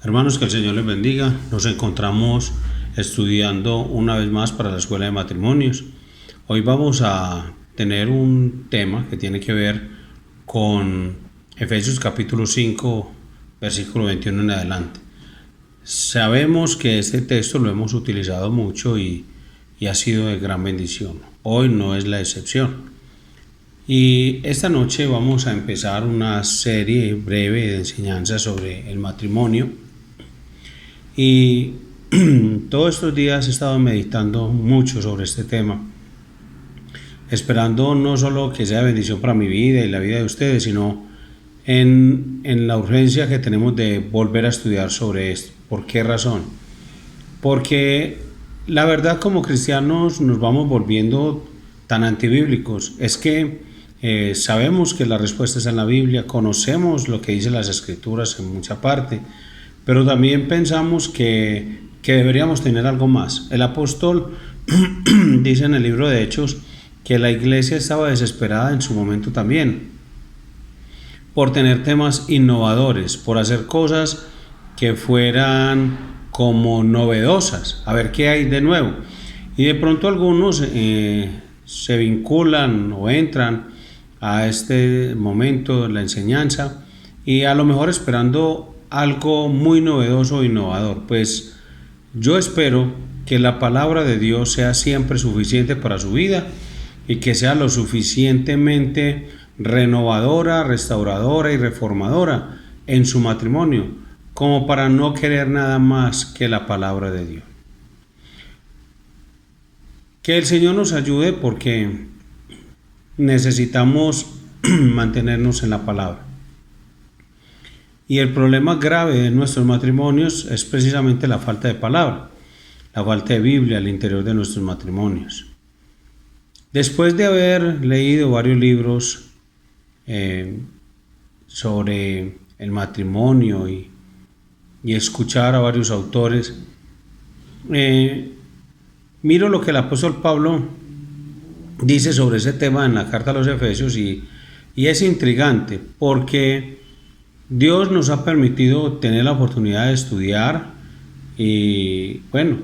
Hermanos, que el Señor les bendiga. Nos encontramos estudiando una vez más para la Escuela de Matrimonios. Hoy vamos a tener un tema que tiene que ver con Efesios capítulo 5, versículo 21 en adelante. Sabemos que este texto lo hemos utilizado mucho y ha sido de gran bendición. Hoy no es la excepción. Y esta noche vamos a empezar una serie breve de enseñanzas sobre el matrimonio. Y todos estos días he estado meditando mucho sobre este tema, esperando no solo que sea bendición para mi vida y la vida de ustedes, sino en la urgencia que tenemos de volver a estudiar sobre esto. ¿Por qué razón? Porque la verdad, como cristianos nos vamos volviendo tan antibíblicos. Es que sabemos que la respuesta está en la Biblia, conocemos lo que dicen las Escrituras en mucha parte, pero también pensamos que deberíamos tener algo más. El apóstol dice en el libro de Hechos que la iglesia estaba desesperada en su momento también por tener temas innovadores, por hacer cosas que fueran como novedosas, a ver qué hay de nuevo. Y de pronto algunos se vinculan o entran a este momento de la enseñanza y a lo mejor esperando algo muy novedoso e innovador. Pues yo espero que la palabra de Dios sea siempre suficiente para su vida y que sea lo suficientemente renovadora, restauradora y reformadora en su matrimonio como para no querer nada más que la palabra de Dios. Que el Señor nos ayude porque necesitamos mantenernos en la palabra. Y el problema grave de nuestros matrimonios es precisamente la falta de palabra, la falta de Biblia al interior de nuestros matrimonios. Después de haber leído varios libros sobre el matrimonio y escuchar a varios autores, miro lo que el apóstol Pablo dice sobre ese tema en la carta a los Efesios y es intrigante porque Dios nos ha permitido tener la oportunidad de estudiar y bueno,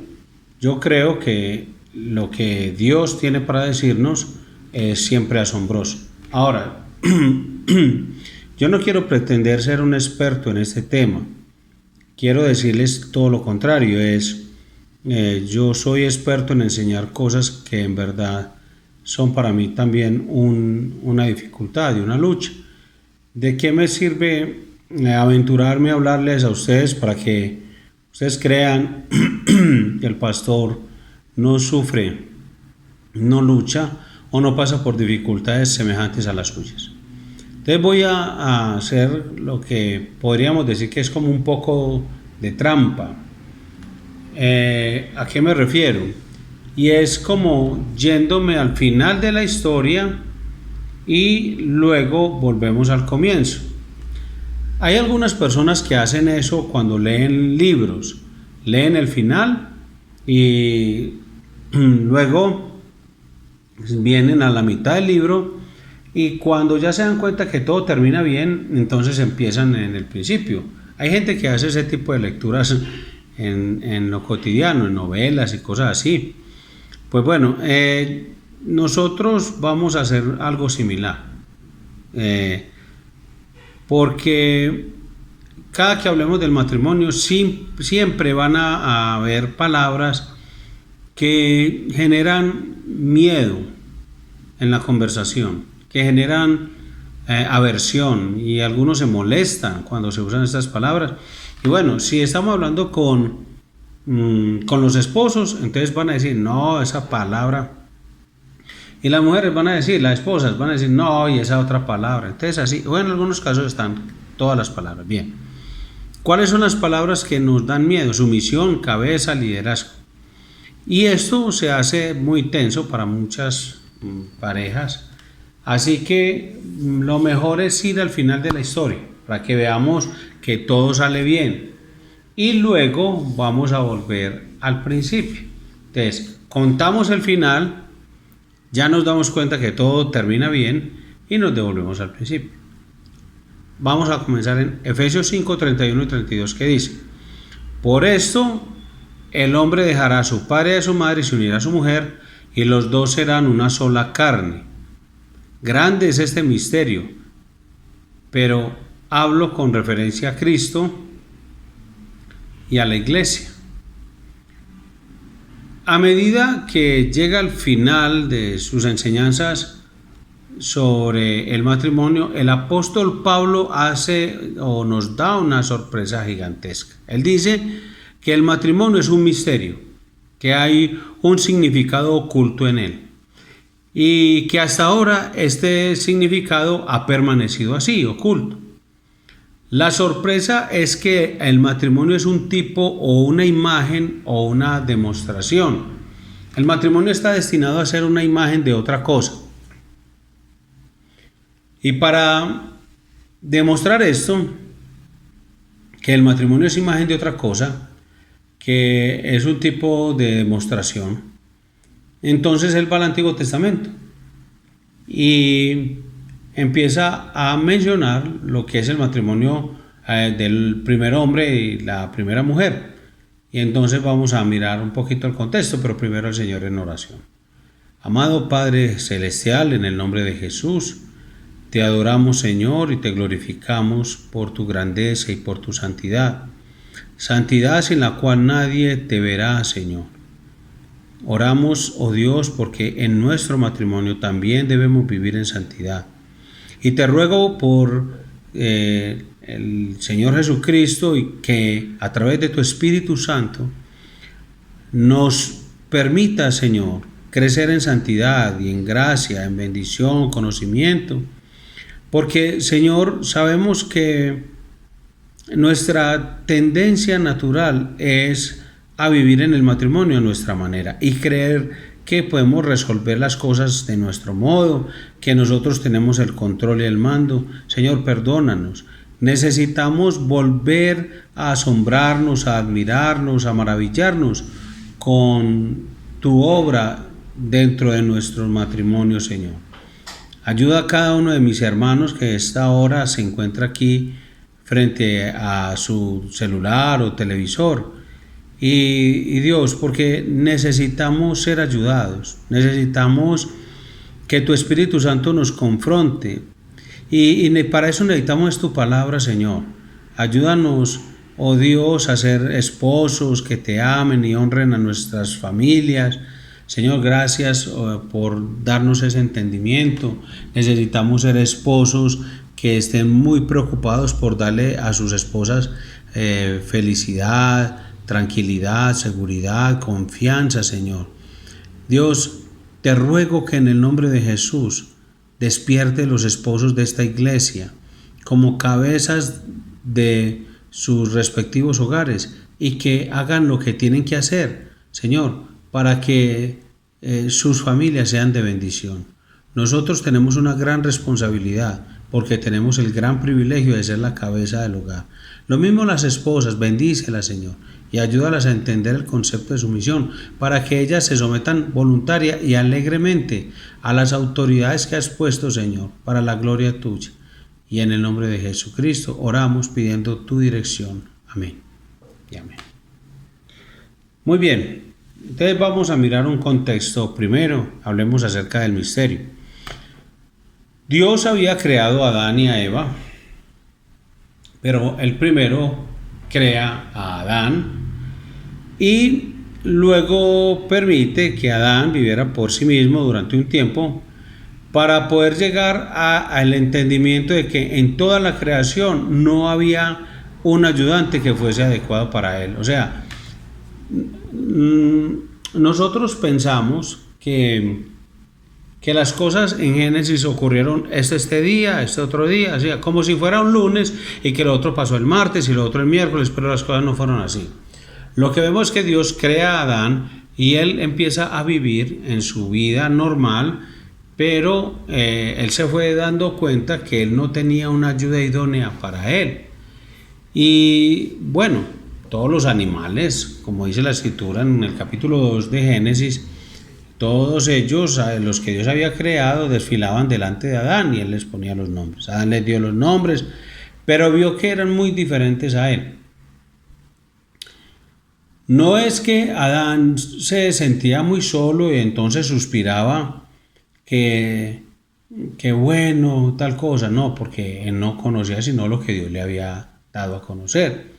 yo creo que lo que Dios tiene para decirnos es siempre asombroso. Ahora, yo no quiero pretender ser un experto en este tema. Quiero decirles todo lo contrario, yo soy experto en enseñar cosas que en verdad son para mí también una dificultad y una lucha. ¿De qué me sirve aventurarme a hablarles a ustedes para que ustedes crean que el pastor no sufre, no lucha o no pasa por dificultades semejantes a las suyas? Entonces voy a hacer lo que podríamos decir que es como un poco de trampa. ¿A qué me refiero? Y es como yéndome al final de la historia y luego volvemos al comienzo. Hay algunas personas que hacen eso cuando leen libros, leen el final y luego vienen a la mitad del libro y cuando ya se dan cuenta que todo termina bien, entonces empiezan en el principio. Hay gente que hace ese tipo de lecturas en lo cotidiano, en novelas y cosas así. Pues bueno, nosotros vamos a hacer algo similar. Porque cada que hablemos del matrimonio siempre van a haber palabras que generan miedo en la conversación, que generan aversión y algunos se molestan cuando se usan estas palabras. Y bueno, si estamos hablando con los esposos, entonces van a decir no, esa palabra. Y las mujeres van a decir, las esposas van a decir, no, y esa otra palabra. Entonces así, o en algunos casos están todas las palabras. Bien, ¿cuáles son las palabras que nos dan miedo? Sumisión, cabeza, liderazgo. Y esto se hace muy tenso para muchas parejas. Así que lo mejor es ir al final de la historia, para que veamos que todo sale bien. Y luego vamos a volver al principio. Entonces, contamos el final. Ya nos damos cuenta que todo termina bien y nos devolvemos al principio. Vamos a comenzar en Efesios 5, 31 y 32, que dice: Por esto, el hombre dejará a su padre y a su madre y se unirá a su mujer, y los dos serán una sola carne. Grande es este misterio, pero hablo con referencia a Cristo y a la iglesia. A medida que llega al final de sus enseñanzas sobre el matrimonio, el apóstol Pablo nos da una sorpresa gigantesca. Él dice que el matrimonio es un misterio, que hay un significado oculto en él y que hasta ahora este significado ha permanecido así, oculto. La sorpresa es que el matrimonio es un tipo o una imagen o una demostración. El matrimonio está destinado a ser una imagen de otra cosa. Y para demostrar esto, que el matrimonio es imagen de otra cosa, que es un tipo de demostración, entonces él va al Antiguo Testamento y empieza a mencionar lo que es el matrimonio del primer hombre y la primera mujer. Y entonces vamos a mirar un poquito el contexto, pero primero al Señor en oración. Amado Padre Celestial, en el nombre de Jesús, te adoramos, Señor, y te glorificamos por tu grandeza y por tu santidad. Santidad sin la cual nadie te verá, Señor. Oramos, oh Dios, porque en nuestro matrimonio también debemos vivir en santidad. Y te ruego por el Señor Jesucristo y que a través de tu Espíritu Santo nos permita, Señor, crecer en santidad y en gracia, en bendición, conocimiento. Porque, Señor, sabemos que nuestra tendencia natural es a vivir en el matrimonio a nuestra manera y creer que podemos resolver las cosas de nuestro modo, que nosotros tenemos el control y el mando. Señor, perdónanos. Necesitamos volver a asombrarnos, a admirarnos, a maravillarnos con tu obra dentro de nuestros matrimonios, Señor. Ayuda a cada uno de mis hermanos que a esta hora se encuentra aquí frente a su celular o televisor. Y Dios, porque necesitamos ser ayudados, necesitamos que tu Espíritu Santo nos confronte y para eso necesitamos tu palabra, Señor. Ayúdanos, oh Dios, a ser esposos que te amen y honren a nuestras familias. Señor, gracias por darnos ese entendimiento. Necesitamos ser esposos que estén muy preocupados por darle a sus esposas felicidad, tranquilidad, seguridad, confianza, Señor. Dios, te ruego que en el nombre de Jesús despierte los esposos de esta iglesia como cabezas de sus respectivos hogares y que hagan lo que tienen que hacer, Señor, para que sus familias sean de bendición. Nosotros tenemos una gran responsabilidad porque tenemos el gran privilegio de ser la cabeza del hogar. Lo mismo las esposas, bendícelas, Señor, y ayúdalas a entender el concepto de sumisión para que ellas se sometan voluntaria y alegremente a las autoridades que has puesto, Señor, para la gloria tuya. Y en el nombre de Jesucristo oramos pidiendo tu dirección. Amén y amén. Muy bien, entonces vamos a mirar un contexto. Primero, hablemos acerca del misterio. Dios había creado a Adán y a Eva, pero el primero crea a Adán y luego permite que Adán viviera por sí mismo durante un tiempo para poder llegar al entendimiento de que en toda la creación no había un ayudante que fuese adecuado para él. O sea, nosotros pensamos que las cosas en Génesis ocurrieron este día, este otro día, así, como si fuera un lunes y que lo otro pasó el martes y lo otro el miércoles, pero las cosas no fueron así. Lo que vemos es que Dios crea a Adán y él empieza a vivir en su vida normal, pero él se fue dando cuenta que él no tenía una ayuda idónea para él. Y bueno, todos los animales, como dice la escritura en el capítulo 2 de Génesis, todos ellos, los que Dios había creado, desfilaban delante de Adán y él les ponía los nombres. Adán les dio los nombres, pero vio que eran muy diferentes a él. No es que Adán se sentía muy solo y entonces suspiraba que, que bueno, tal cosa, no, porque él no conocía sino lo que Dios le había dado a conocer.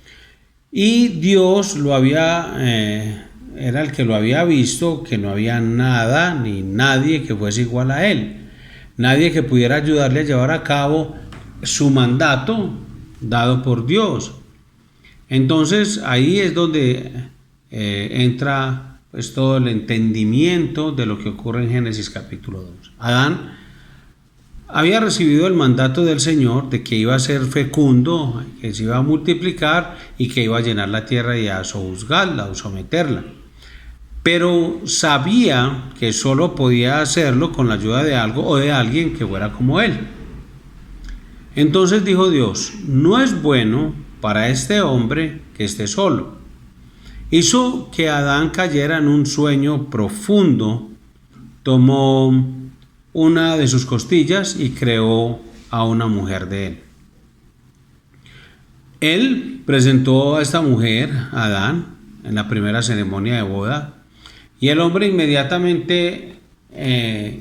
Y Dios era el que lo había visto, que no había nada ni nadie que fuese igual a él, nadie que pudiera ayudarle a llevar a cabo su mandato dado por Dios. Entonces ahí es donde entra pues todo el entendimiento de lo que ocurre en Génesis capítulo 2. Adán había recibido el mandato del Señor de que iba a ser fecundo, que se iba a multiplicar y que iba a llenar la tierra y a sojuzgarla o someterla. Pero sabía que solo podía hacerlo con la ayuda de algo o de alguien que fuera como él. Entonces dijo Dios: no es bueno para este hombre que esté solo. Hizo que Adán cayera en un sueño profundo, tomó una de sus costillas y creó a una mujer de él. Él presentó a esta mujer, a Adán, en la primera ceremonia de boda, y el hombre inmediatamente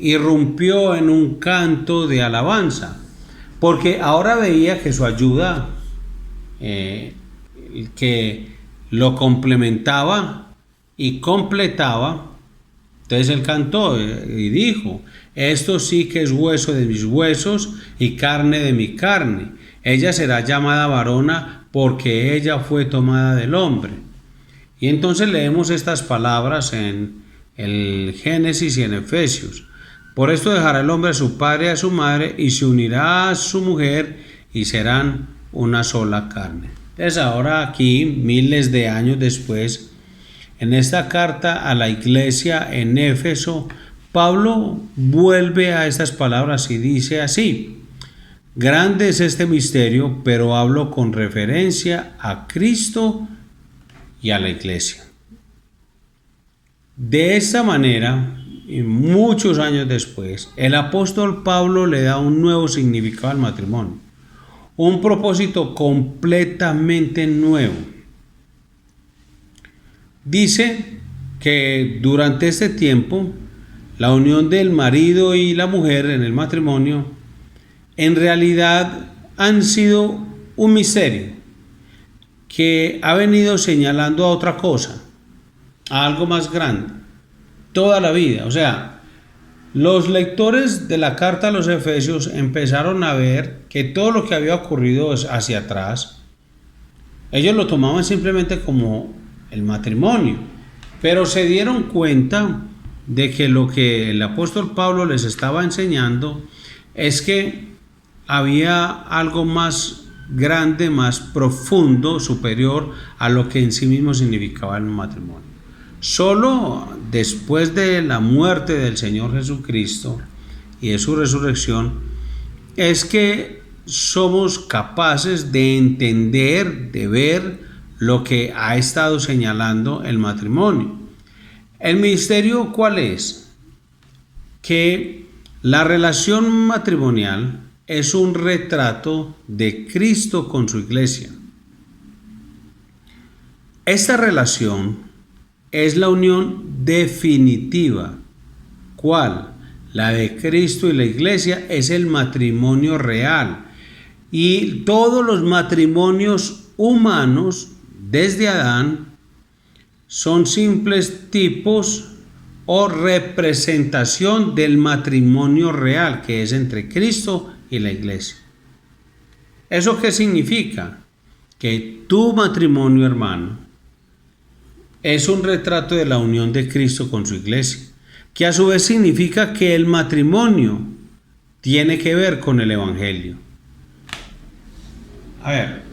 irrumpió en un canto de alabanza, porque ahora veía que su ayuda, que lo complementaba y completaba. Entonces él cantó y dijo: esto sí que es hueso de mis huesos y carne de mi carne. Ella será llamada varona porque ella fue tomada del hombre. Y entonces leemos estas palabras en el Génesis y en Efesios. Por esto dejará el hombre a su padre y a su madre y se unirá a su mujer y serán una sola carne. Entonces ahora aquí, miles de años después, en esta carta a la iglesia en Éfeso, Pablo vuelve a estas palabras y dice así: grande es este misterio, pero hablo con referencia a Cristo y a la iglesia. De esta manera, y muchos años después, el apóstol Pablo le da un nuevo significado al matrimonio, un propósito completamente nuevo. Dice que durante este tiempo, la unión del marido y la mujer en el matrimonio en realidad han sido un misterio que ha venido señalando a otra cosa, a algo más grande, toda la vida. O sea, los lectores de la carta a los Efesios empezaron a ver que todo lo que había ocurrido hacia atrás, ellos lo tomaban simplemente como el matrimonio, pero se dieron cuenta de que lo que el apóstol Pablo les estaba enseñando es que había algo más grande, más profundo, superior a lo que en sí mismo significaba el matrimonio. Solo después de la muerte del Señor Jesucristo y de su resurrección es que somos capaces de entender, de ver lo que ha estado señalando el matrimonio. ¿El misterio cuál es? Que la relación matrimonial es un retrato de Cristo con su iglesia. Esta relación es la unión definitiva. ¿Cuál? La de Cristo y la iglesia es el matrimonio real. Y todos los matrimonios humanos, desde Adán, son simples tipos o representación del matrimonio real que es entre Cristo y la iglesia. ¿Eso qué significa? Que tu matrimonio, hermano, es un retrato de la unión de Cristo con su iglesia, que a su vez significa que el matrimonio tiene que ver con el evangelio. A ver,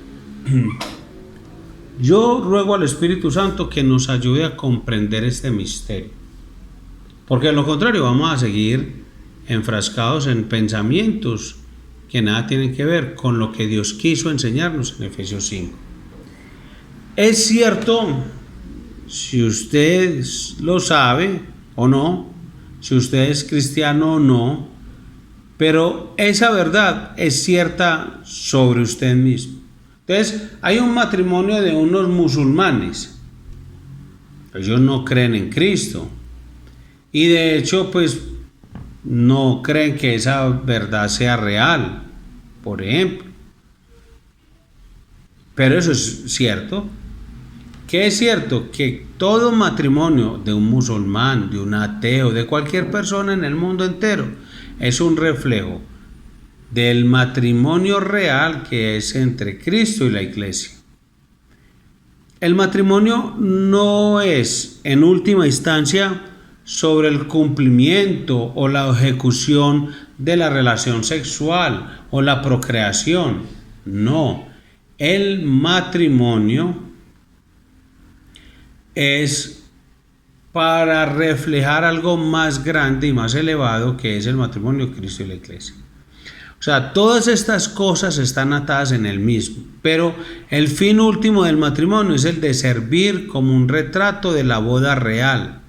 yo ruego al Espíritu Santo que nos ayude a comprender este misterio, porque de lo contrario vamos a seguir enfrascados en pensamientos que nada tienen que ver con lo que Dios quiso enseñarnos en Efesios 5. Es cierto, si usted lo sabe o no, si usted es cristiano o no, pero esa verdad es cierta sobre usted mismo. Entonces, hay un matrimonio de unos musulmanes Ellos no creen en Cristo. Y de hecho, pues no creen que esa verdad sea real, por ejemplo. Pero eso es cierto. ¿Qué es cierto? Que todo matrimonio de un musulmán, de un ateo, de cualquier persona en el mundo entero, es un reflejo del matrimonio real que es entre Cristo y la iglesia. El matrimonio no es, en última instancia, sobre el cumplimiento o la ejecución de la relación sexual o la procreación. No, el matrimonio es para reflejar algo más grande y más elevado, que es el matrimonio de Cristo y la iglesia. O sea, todas estas cosas están atadas en el mismo, pero el fin último del matrimonio es el de servir como un retrato de la boda real.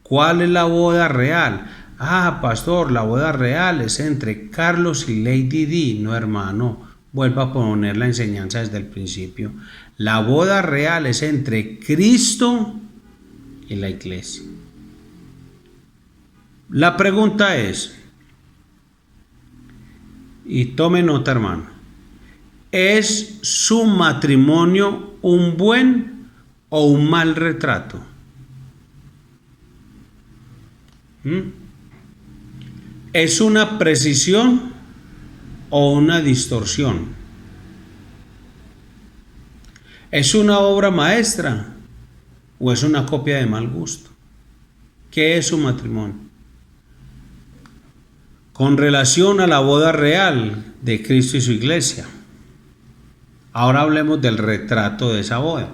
¿Cuál es la boda real? Ah, pastor, la boda real es entre Carlos y Lady Di. No, hermano, vuelva a poner la enseñanza desde el principio. La boda real es entre Cristo y la iglesia. La pregunta es, y tome nota, hermano, ¿es su matrimonio un buen o un mal retrato? ¿Es una precisión o una distorsión? ¿Es una obra maestra o es una copia de mal gusto? ¿Qué es su matrimonio? Con relación a la boda real de Cristo y su iglesia, ahora hablemos del retrato de esa boda.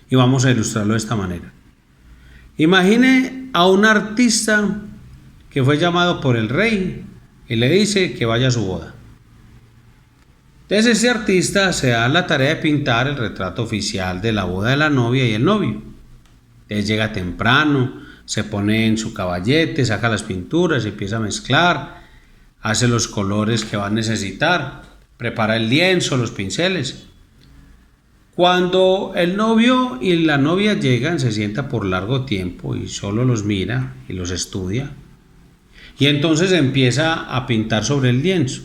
Y vamos a ilustrarlo de esta manera. Imagine a un artista que fue llamado por el rey y le dice que vaya a su boda. Entonces ese artista se da la tarea de pintar el retrato oficial de la boda de la novia y el novio. Entonces llega temprano, se pone en su caballete, saca las pinturas, empieza a mezclar, hace los colores que va a necesitar, prepara el lienzo, los pinceles. Cuando el novio y la novia llegan, se sienta por largo tiempo y solo los mira y los estudia. Y entonces empieza a pintar sobre el lienzo.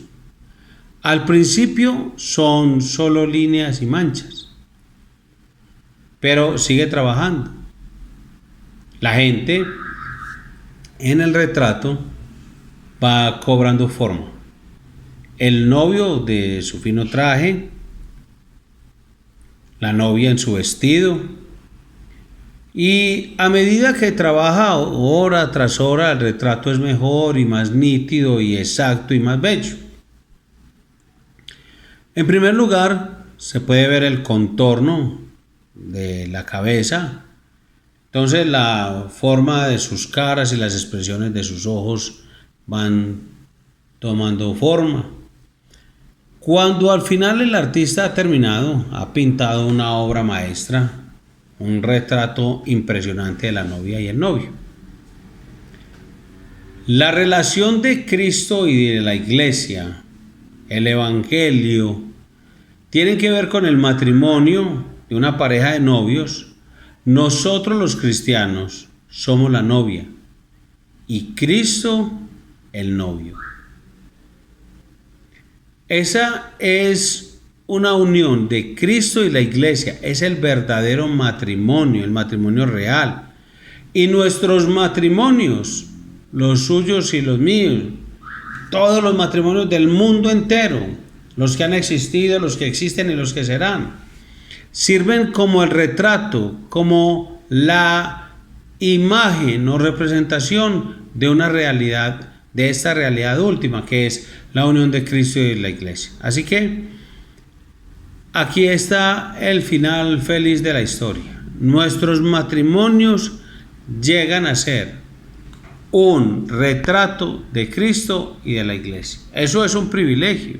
Al principio son solo líneas y manchas, pero sigue trabajando. La gente en el retrato va cobrando forma. El novio de su fino traje, la novia en su vestido, y a medida que trabaja hora tras hora, el retrato es mejor y más nítido y exacto y más bello. En primer lugar, se puede ver el contorno de la cabeza. Entonces la forma de sus caras y las expresiones de sus ojos van tomando forma. Cuando al final el artista ha terminado, ha pintado una obra maestra, un retrato impresionante de la novia y el novio. La relación de Cristo y de la iglesia, el evangelio, tienen que ver con el matrimonio de una pareja de novios. Nosotros los cristianos somos la novia y Cristo el novio. Esa es una unión de Cristo y la iglesia, es el verdadero matrimonio, el matrimonio real. Y nuestros matrimonios, los suyos y los míos, todos los matrimonios del mundo entero, los que han existido, los que existen y los que serán, sirven como el retrato, como la imagen o representación de una realidad, de esta realidad última, que es la unión de Cristo y la iglesia. Así que aquí está el final feliz de la historia. Nuestros matrimonios llegan a ser un retrato de Cristo y de la iglesia. Eso es un privilegio,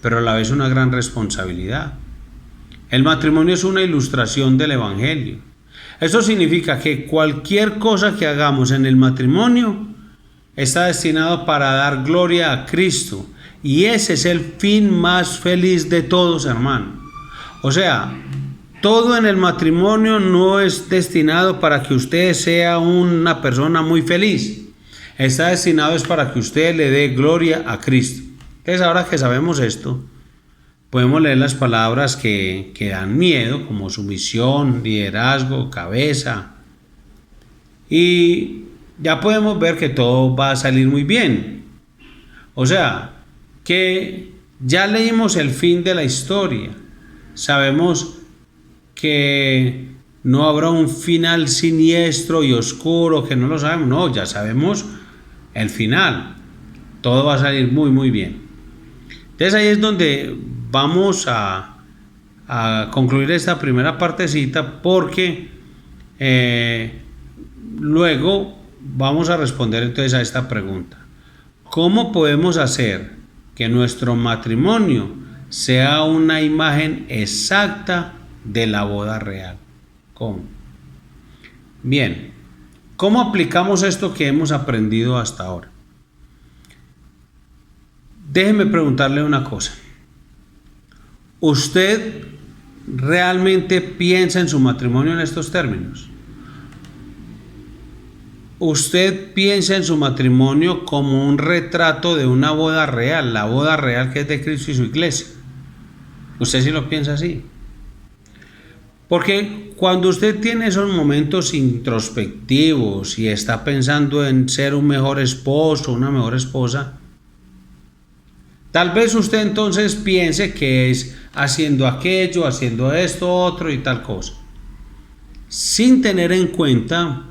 pero a la vez una gran responsabilidad. El matrimonio es una ilustración del evangelio. Eso significa que cualquier cosa que hagamos en el matrimonio está destinado para dar gloria a Cristo. Y ese es el fin más feliz de todos, hermano. O sea, todo en el matrimonio no es destinado para que usted sea una persona muy feliz. Está destinado es para que usted le dé gloria a Cristo. Entonces, ahora que sabemos esto, podemos leer las palabras que dan miedo, como sumisión, liderazgo, cabeza. Y ya podemos ver que todo va a salir muy bien. O sea, que ya leímos el fin de la historia. Sabemos que no habrá un final siniestro y oscuro, que no lo sabemos. No, ya sabemos el final. Todo va a salir muy, muy bien. Entonces ahí es donde vamos a concluir esta primera partecita, porque luego vamos a responder entonces a esta pregunta. ¿Cómo podemos hacer que nuestro matrimonio sea una imagen exacta de la boda real? ¿Cómo? Bien, ¿cómo aplicamos esto que hemos aprendido hasta ahora? Déjeme preguntarle una cosa. ¿Usted realmente piensa en su matrimonio en estos términos? ¿Usted piensa en su matrimonio como un retrato de una boda real, la boda real que es de Cristo y su iglesia? ¿Usted sí lo piensa así? Porque cuando usted tiene esos momentos introspectivos y está pensando en ser un mejor esposo, una mejor esposa, tal vez usted entonces piense que es haciendo aquello, haciendo esto, otro y tal cosa, sin tener en cuenta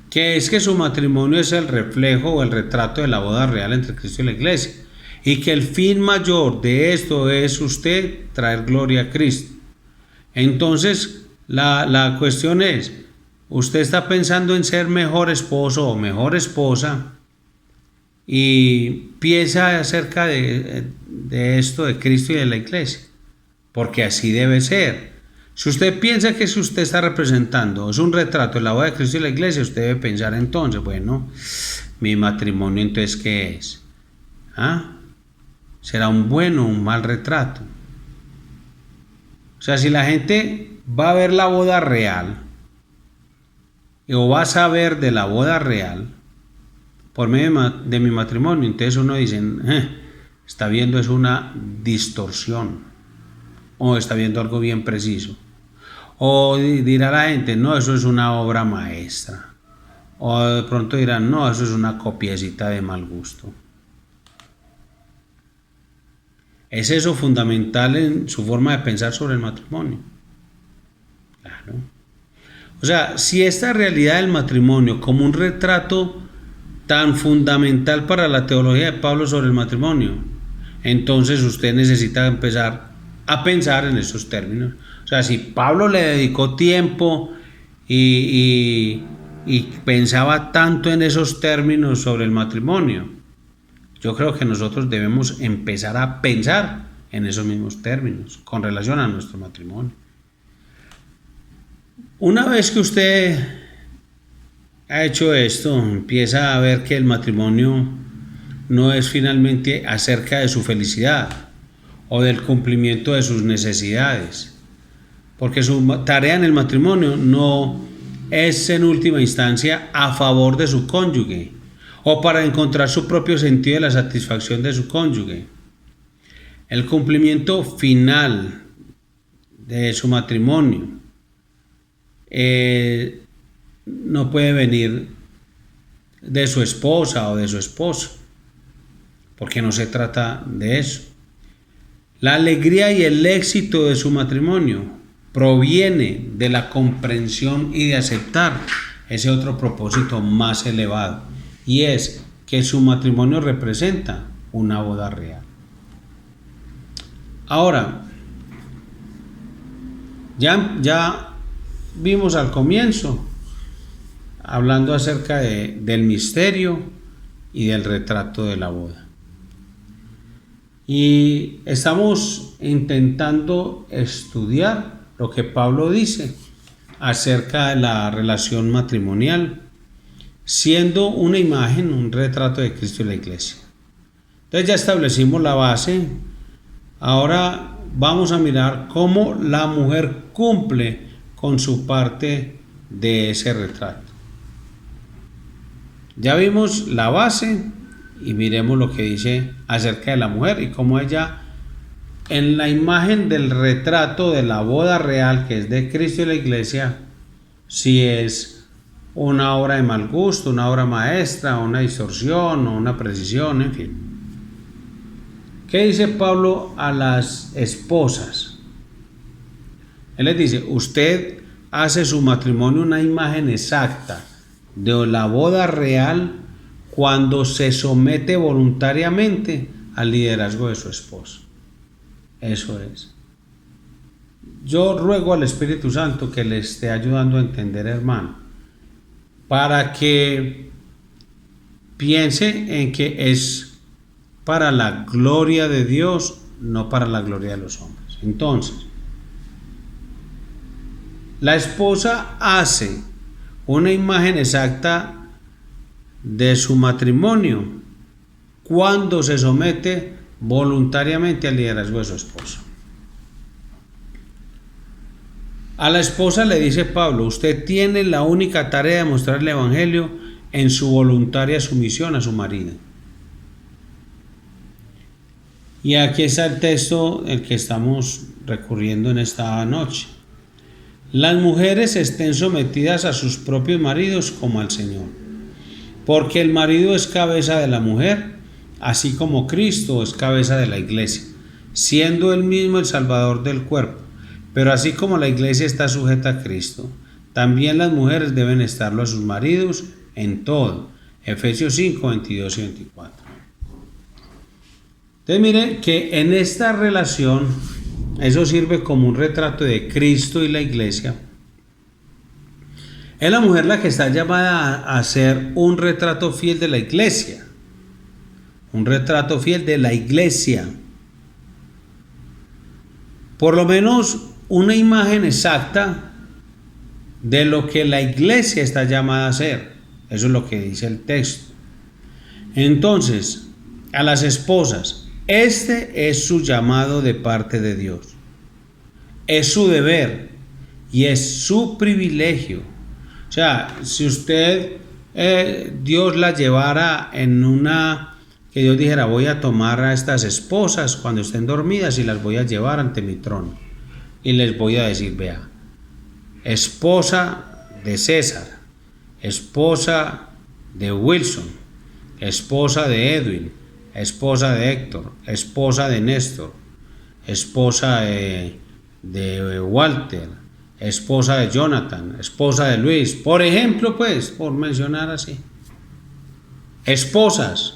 que es que su matrimonio es el reflejo o el retrato de la boda real entre Cristo y la iglesia, y que el fin mayor de esto es usted traer gloria a Cristo. Entonces la cuestión es, usted está pensando en ser mejor esposo o mejor esposa y piensa acerca de esto de Cristo y de la iglesia, porque así debe ser. Si usted piensa que si usted está representando es un retrato de la boda de Cristo y la iglesia, usted debe pensar entonces, bueno, mi matrimonio entonces ¿qué es? ¿Será un buen o un mal retrato? O sea, si la gente va a ver la boda real o va a saber de la boda real por medio de mi matrimonio, entonces uno dice, está viendo es una distorsión o está viendo algo bien preciso. O dirá la gente, no, eso es una obra maestra. O de pronto dirán, no, eso es una copiecita de mal gusto. ¿Es eso fundamental en su forma de pensar sobre el matrimonio? Claro. O sea, si esta realidad del matrimonio como un retrato tan fundamental para la teología de Pablo sobre el matrimonio, entonces usted necesita empezar a pensar en esos términos. O sea, si Pablo le dedicó tiempo y pensaba tanto en esos términos sobre el matrimonio, yo creo que nosotros debemos empezar a pensar en esos mismos términos con relación a nuestro matrimonio. Una vez que usted ha hecho esto, empieza a ver que el matrimonio no es finalmente acerca de su felicidad o del cumplimiento de sus necesidades, porque su tarea en el matrimonio no es en última instancia a favor de su cónyuge o para encontrar su propio sentido de la satisfacción de su cónyuge. El cumplimiento final de su matrimonio no puede venir de su esposa o de su esposo, porque no se trata de eso. La alegría y el éxito de su matrimonio proviene de la comprensión y de aceptar ese otro propósito más elevado, y es que su matrimonio representa una boda real. Ahora, ya vimos al comienzo, hablando acerca del misterio y del retrato de la boda. Y estamos intentando estudiar lo que Pablo dice acerca de la relación matrimonial, siendo una imagen, un retrato de Cristo y la iglesia. Entonces ya establecimos la base. Ahora vamos a mirar cómo la mujer cumple con su parte de ese retrato. Ya vimos la base y miremos lo que dice acerca de la mujer y cómo ella, en la imagen del retrato de la boda real que es de Cristo y la iglesia, si es una obra de mal gusto, una obra maestra, una distorsión o una precisión, en fin. ¿Qué dice Pablo a las esposas? Él les dice, usted hace su matrimonio una imagen exacta de la boda real cuando se somete voluntariamente al liderazgo de su esposo. Eso es. Yo ruego al Espíritu Santo que le esté ayudando a entender, hermano, para que piense en que es para la gloria de Dios, no para la gloria de los hombres. Entonces, la esposa hace una imagen exacta de su matrimonio cuando se somete voluntariamente al liderazgo de su esposo. A la esposa le dice Pablo, usted tiene la única tarea de mostrar el evangelio en su voluntaria sumisión a su marido. Y aquí está el texto el que estamos recurriendo en esta noche. Las mujeres estén sometidas a sus propios maridos como al Señor, porque el marido es cabeza de la mujer, así como Cristo es cabeza de la iglesia, siendo él mismo el Salvador del cuerpo. Pero así como la iglesia está sujeta a Cristo, también las mujeres deben estarlo a sus maridos en todo. Efesios 5, 22 y 24. Entonces mire que en esta relación, eso sirve como un retrato de Cristo y la iglesia. Es la mujer la que está llamada a ser un retrato fiel de la iglesia. Un retrato fiel de la iglesia. Por lo menos una imagen exacta de lo que la iglesia está llamada a ser. Eso es lo que dice el texto. Entonces, a las esposas, este es su llamado de parte de Dios. Es su deber y es su privilegio. O sea, si usted, Dios la llevara en una, que Dios dijera, voy a tomar a estas esposas cuando estén dormidas y las voy a llevar ante mi trono. Y les voy a decir, vea, esposa de César, esposa de Wilson, esposa de Edwin, esposa de Héctor, esposa de Néstor, esposa de Walter, esposa de Jonathan, esposa de Luis, por ejemplo, pues, por mencionar así. Esposas,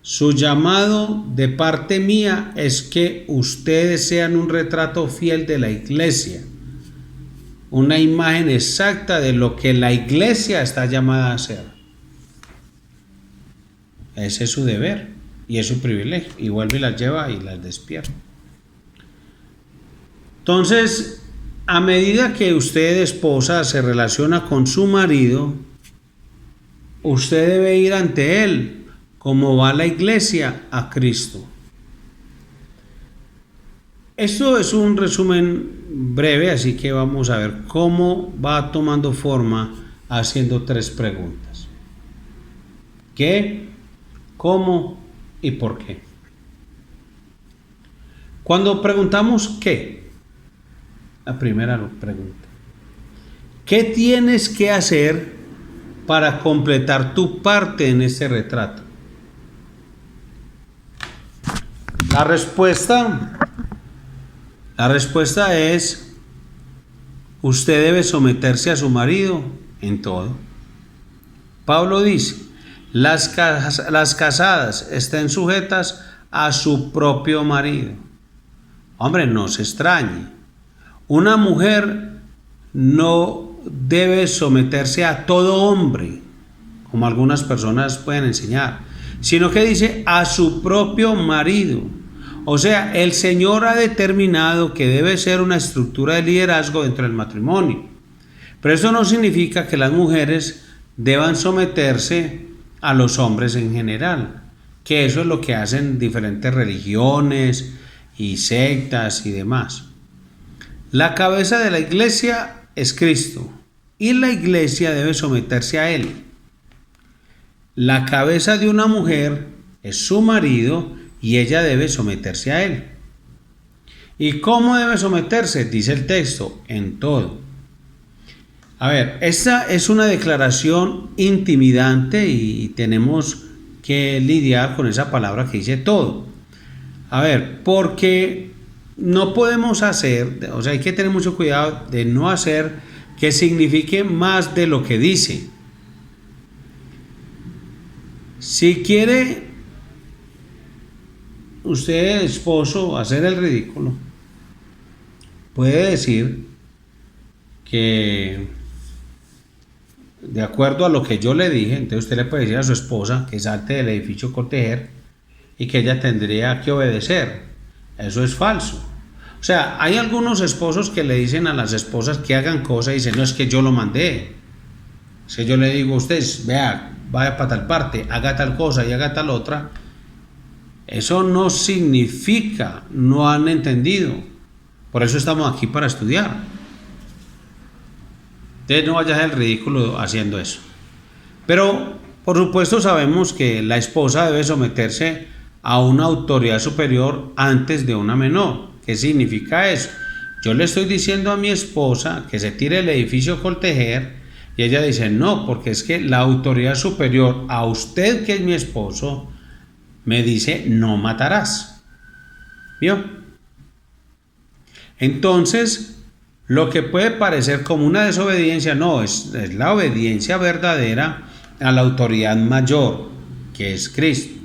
su llamado de parte mía es que ustedes sean un retrato fiel de la iglesia, una imagen exacta de lo que la iglesia está llamada a ser. Ese es su deber y es su privilegio, y vuelve y las lleva y las despierta. Entonces, a medida que usted, esposa, se relaciona con su marido, usted debe ir ante él como va la iglesia a Cristo. Esto es un resumen breve, así que vamos a ver cómo va tomando forma haciendo 3 preguntas. ¿Qué? ¿Cómo? ¿Y por qué? Cuando preguntamos ¿qué? La primera pregunta. ¿Qué tienes que hacer para completar tu parte en este retrato? La respuesta es, usted debe someterse a su marido en todo. Pablo dice, las casadas estén sujetas a su propio marido. Hombre, no se extrañe. Una mujer no debe someterse a todo hombre, como algunas personas pueden enseñar, sino que dice a su propio marido. O sea, el Señor ha determinado que debe ser una estructura de liderazgo dentro del matrimonio. Pero eso no significa que las mujeres deban someterse a los hombres en general, que eso es lo que hacen diferentes religiones y sectas y demás. La cabeza de la iglesia es Cristo y la iglesia debe someterse a Él. La cabeza de una mujer es su marido y ella debe someterse a él. ¿Y cómo debe someterse? Dice el texto, en todo. A ver, esta es una declaración intimidante y tenemos que lidiar con esa palabra que dice todo. A ver, porque no podemos hacer, o sea, hay que tener mucho cuidado de no hacer que signifique más de lo que dice. Si quiere usted, esposo, hacer el ridículo, puede decir que de acuerdo a lo que yo le dije, entonces usted le puede decir a su esposa que salte del edificio con tejer y que ella tendría que obedecer. Eso es falso. O sea, hay algunos esposos que le dicen a las esposas que hagan cosas y dicen, no, es que yo lo mandé. Si yo le digo a usted, vea, vaya para tal parte, haga tal cosa y haga tal otra, eso no significa, no han entendido. Por eso estamos aquí para estudiar. Entonces no vaya a hacer el ridículo haciendo eso. Pero por supuesto sabemos que la esposa debe someterse a una autoridad superior antes de una menor. ¿Qué significa eso? Yo le estoy diciendo a mi esposa que se tire el edificio Coltejer y ella dice no, porque es que la autoridad superior a usted, que es mi esposo, me dice no matarás. ¿Vio? Entonces, lo que puede parecer como una desobediencia, no, es la obediencia verdadera a la autoridad mayor, que es Cristo.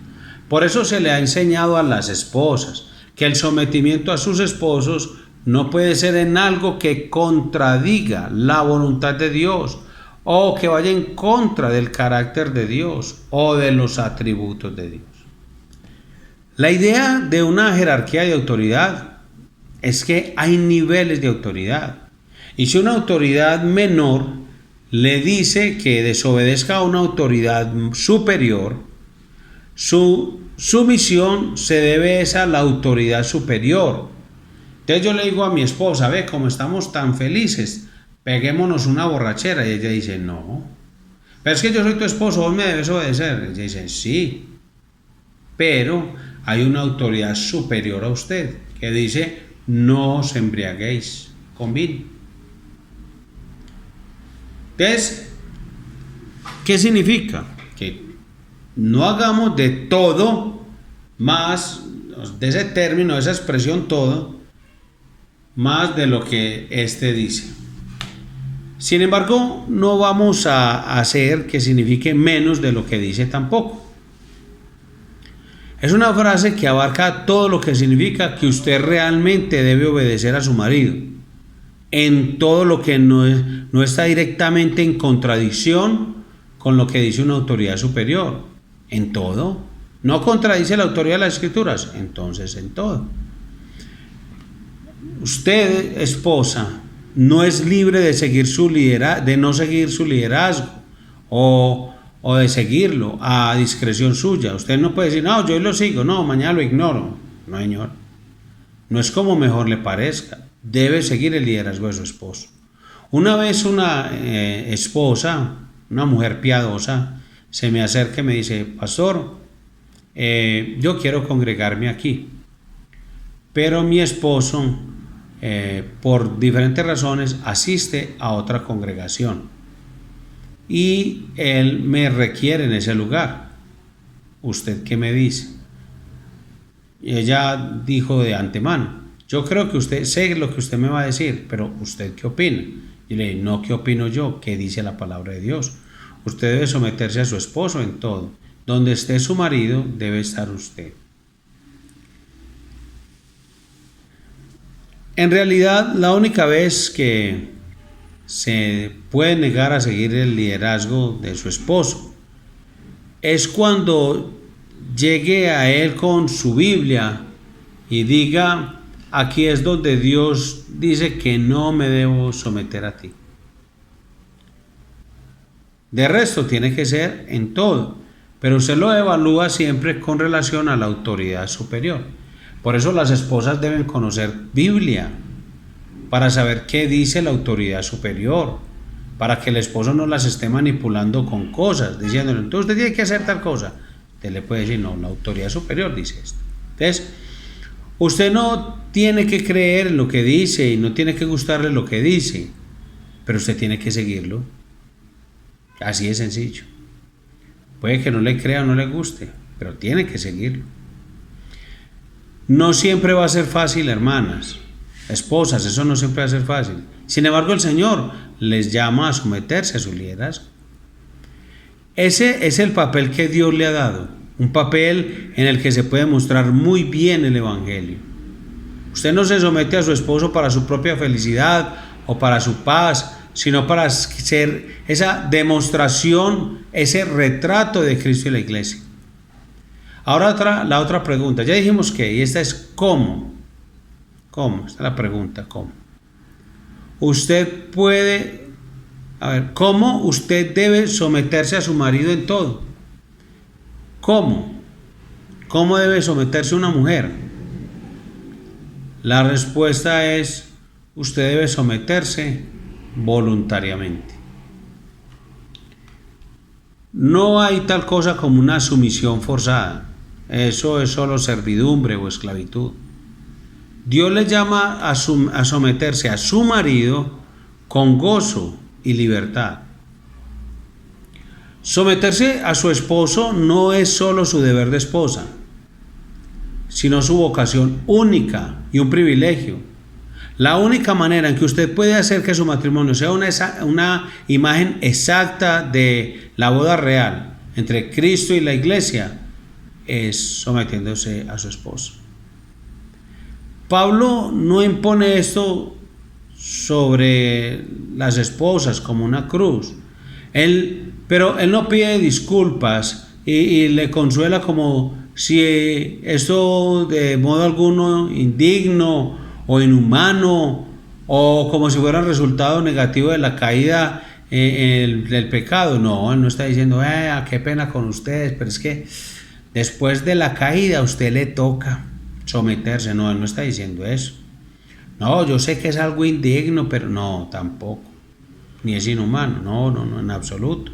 Por eso se le ha enseñado a las esposas que el sometimiento a sus esposos no puede ser en algo que contradiga la voluntad de Dios o que vaya en contra del carácter de Dios o de los atributos de Dios. La idea de una jerarquía de autoridad es que hay niveles de autoridad. Y si una autoridad menor le dice que desobedezca a una autoridad superior, su sumisión se debe a la autoridad superior. Entonces yo le digo a mi esposa, ve, como estamos tan felices, peguémonos una borrachera. Y ella dice, no. Pero es que yo soy tu esposo, vos me debes obedecer. Ella dice, sí. Pero hay una autoridad superior a usted que dice, no os embriaguéis con vino. Entonces, ¿qué significa? Que no hagamos de todo más, de ese término, de esa expresión todo, más de lo que éste dice. Sin embargo, no vamos a hacer que signifique menos de lo que dice tampoco. Es una frase que abarca todo lo que significa que usted realmente debe obedecer a su marido, en todo lo que no está directamente en contradicción con lo que dice una autoridad superior, en todo. ¿No contradice la autoridad de las Escrituras? Entonces en todo. Usted, esposa, no es libre de seguir de no seguir su liderazgo o de seguirlo a discreción suya. Usted no puede decir, no, yo lo sigo, no, mañana lo ignoro. No, señor. No es como mejor le parezca. Debe seguir el liderazgo de su esposo. Una vez una esposa, una mujer piadosa, se me acerca y me dice, pastor, yo quiero congregarme aquí, pero mi esposo, por diferentes razones, asiste a otra congregación y él me requiere en ese lugar. ¿Usted qué me dice? Y ella dijo de antemano, yo creo que usted, sé lo que usted me va a decir, pero ¿usted qué opina? Y le dije, no, ¿qué opino yo? ¿Qué dice la palabra de Dios? Usted debe someterse a su esposo en todo. Donde esté su marido, debe estar usted. En realidad, la única vez que se puede negar a seguir el liderazgo de su esposo es cuando llegue a él con su Biblia y diga, aquí es donde Dios dice que no me debo someter a ti. De resto tiene que ser en todo, pero usted lo evalúa siempre con relación a la autoridad superior. Por eso las esposas deben conocer Biblia, para saber qué dice la autoridad superior, para que el esposo no las esté manipulando con cosas, diciéndole, entonces usted tiene que hacer tal cosa. Usted le puede decir, no, la autoridad superior dice esto. Entonces, usted no tiene que creer en lo que dice y no tiene que gustarle lo que dice, pero usted tiene que seguirlo. Así de sencillo. Puede que no le crea o no le guste, pero tiene que seguirlo. No siempre va a ser fácil, hermanas, esposas, eso no siempre va a ser fácil. Sin embargo, el Señor les llama a someterse a su liderazgo. Ese es el papel que Dios le ha dado, un papel en el que se puede mostrar muy bien el Evangelio. Usted no se somete a su esposo para su propia felicidad o para su paz, sino para ser esa demostración, ese retrato de Cristo y la iglesia. Ahora la otra pregunta, ya dijimos que, y esta es ¿cómo? ¿Cómo? Esta es la pregunta, ¿cómo? Usted puede, ¿cómo usted debe someterse a su marido en todo? ¿Cómo? ¿Cómo debe someterse una mujer? La respuesta es, usted debe someterse voluntariamente. No hay tal cosa como una sumisión forzada. Eso es solo servidumbre o esclavitud. Dios le llama a someterse a su marido con gozo y libertad. Someterse a su esposo no es solo su deber de esposa, sino su vocación única y un privilegio. La única manera en que usted puede hacer que su matrimonio sea una imagen exacta de la boda real entre Cristo y la iglesia es sometiéndose a su esposo. Pablo no impone esto sobre las esposas como una cruz. Pero él no pide disculpas y le consuela como si esto de modo alguno indigno o inhumano o como si fuera un resultado negativo de la caída del pecado. No, él no está diciendo, qué pena con ustedes, pero es que después de la caída a usted le toca someterse. No, él no está diciendo eso. No, yo sé que es algo indigno, pero no, tampoco. Ni es inhumano, no, en absoluto.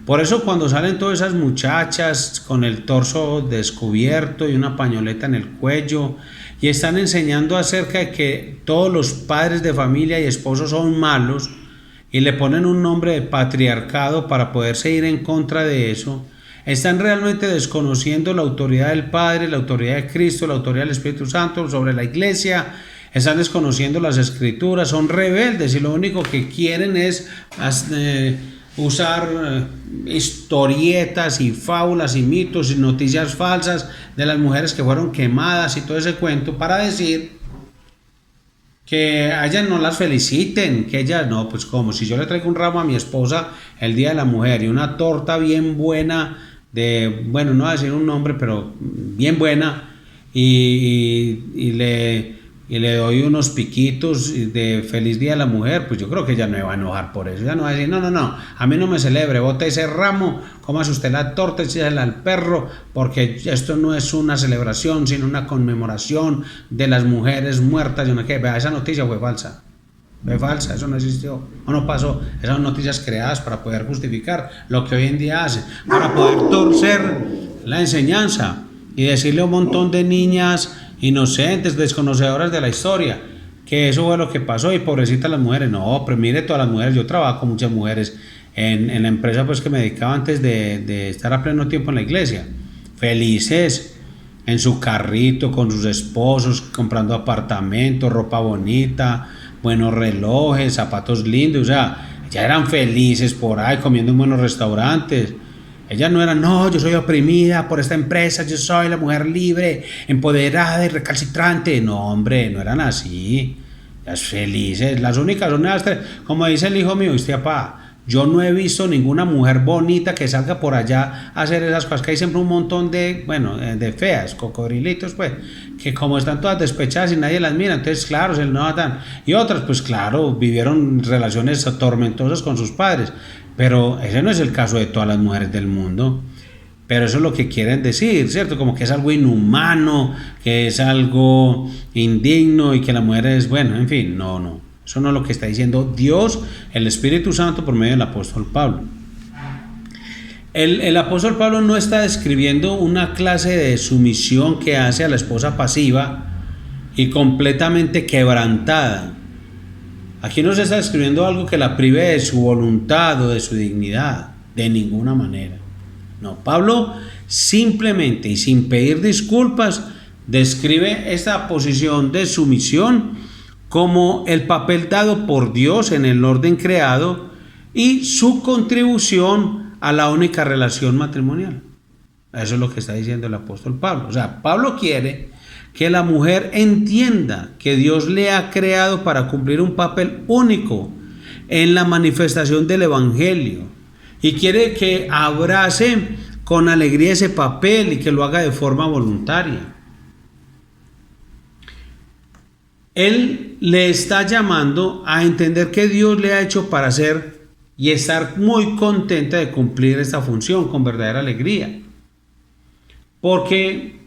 Por eso cuando salen todas esas muchachas con el torso descubierto y una pañoleta en el cuello y están enseñando acerca de que todos los padres de familia y esposos son malos y le ponen un nombre de patriarcado para poderse ir en contra de eso, están realmente desconociendo la autoridad del Padre, la autoridad de Cristo, la autoridad del Espíritu Santo sobre la iglesia. Están desconociendo las escrituras, son rebeldes y lo único que quieren es usar historietas y fábulas y mitos y noticias falsas de las mujeres que fueron quemadas y todo ese cuento para decir que a ellas no las feliciten, que ellas no, pues como si yo le traigo un ramo a mi esposa el Día de la Mujer y una torta bien buena de, bueno, no voy a decir un nombre, pero bien buena y le doy unos piquitos de feliz Día de la Mujer, pues yo creo que ella no me va a enojar por eso. Ella no va a decir, no, a mí no me celebre, bote ese ramo, cómase usted la torta, échela al perro, porque esto no es una celebración, sino una conmemoración de las mujeres muertas. Yo no sé, vea, esa noticia fue falsa. Fue falsa, eso no existió, o no pasó. Esas son noticias creadas para poder justificar lo que hoy en día hacen, para poder torcer la enseñanza y decirle a un montón de niñas inocentes, desconocedoras de la historia, que eso fue lo que pasó y pobrecitas las mujeres. No, pero mire todas las mujeres, yo trabajo con muchas mujeres en la empresa pues que me dedicaba antes de estar a pleno tiempo en la iglesia, felices en su carrito con sus esposos, comprando apartamentos, ropa bonita, buenos relojes, zapatos lindos, o sea, ya eran felices por ahí comiendo en buenos restaurantes. Ellas no eran, no, yo soy oprimida por esta empresa, yo soy la mujer libre, empoderada y recalcitrante. No, hombre, no eran así. Ellas felices, las únicas son las tres. Como dice el hijo mío, ¿viste, papá? Yo no he visto ninguna mujer bonita que salga por allá a hacer esas cosas, que hay siempre un montón de feas, cocodrilitos, pues, que como están todas despechadas y nadie las mira, entonces, claro, se notan. Y otras, pues, claro, vivieron relaciones tormentosas con sus padres. Pero ese no es el caso de todas las mujeres del mundo. Pero eso es lo que quieren decir, ¿cierto? Como que es algo inhumano, que es algo indigno y que la mujer es, bueno, en fin, no. Eso no es lo que está diciendo Dios, el Espíritu Santo, por medio del apóstol Pablo. El apóstol Pablo no está describiendo una clase de sumisión que hace a la esposa pasiva y completamente quebrantada. Aquí no se está describiendo algo que la prive de su voluntad o de su dignidad, de ninguna manera. No, Pablo simplemente y sin pedir disculpas describe esta posición de sumisión como el papel dado por Dios en el orden creado y su contribución a la única relación matrimonial. Eso es lo que está diciendo el apóstol Pablo. O sea, Pablo quiere que la mujer entienda que Dios le ha creado para cumplir un papel único en la manifestación del evangelio y quiere que abrace con alegría ese papel y que lo haga de forma voluntaria. Él le está llamando a entender que Dios le ha hecho para ser y estar muy contenta de cumplir esta función con verdadera alegría. Porque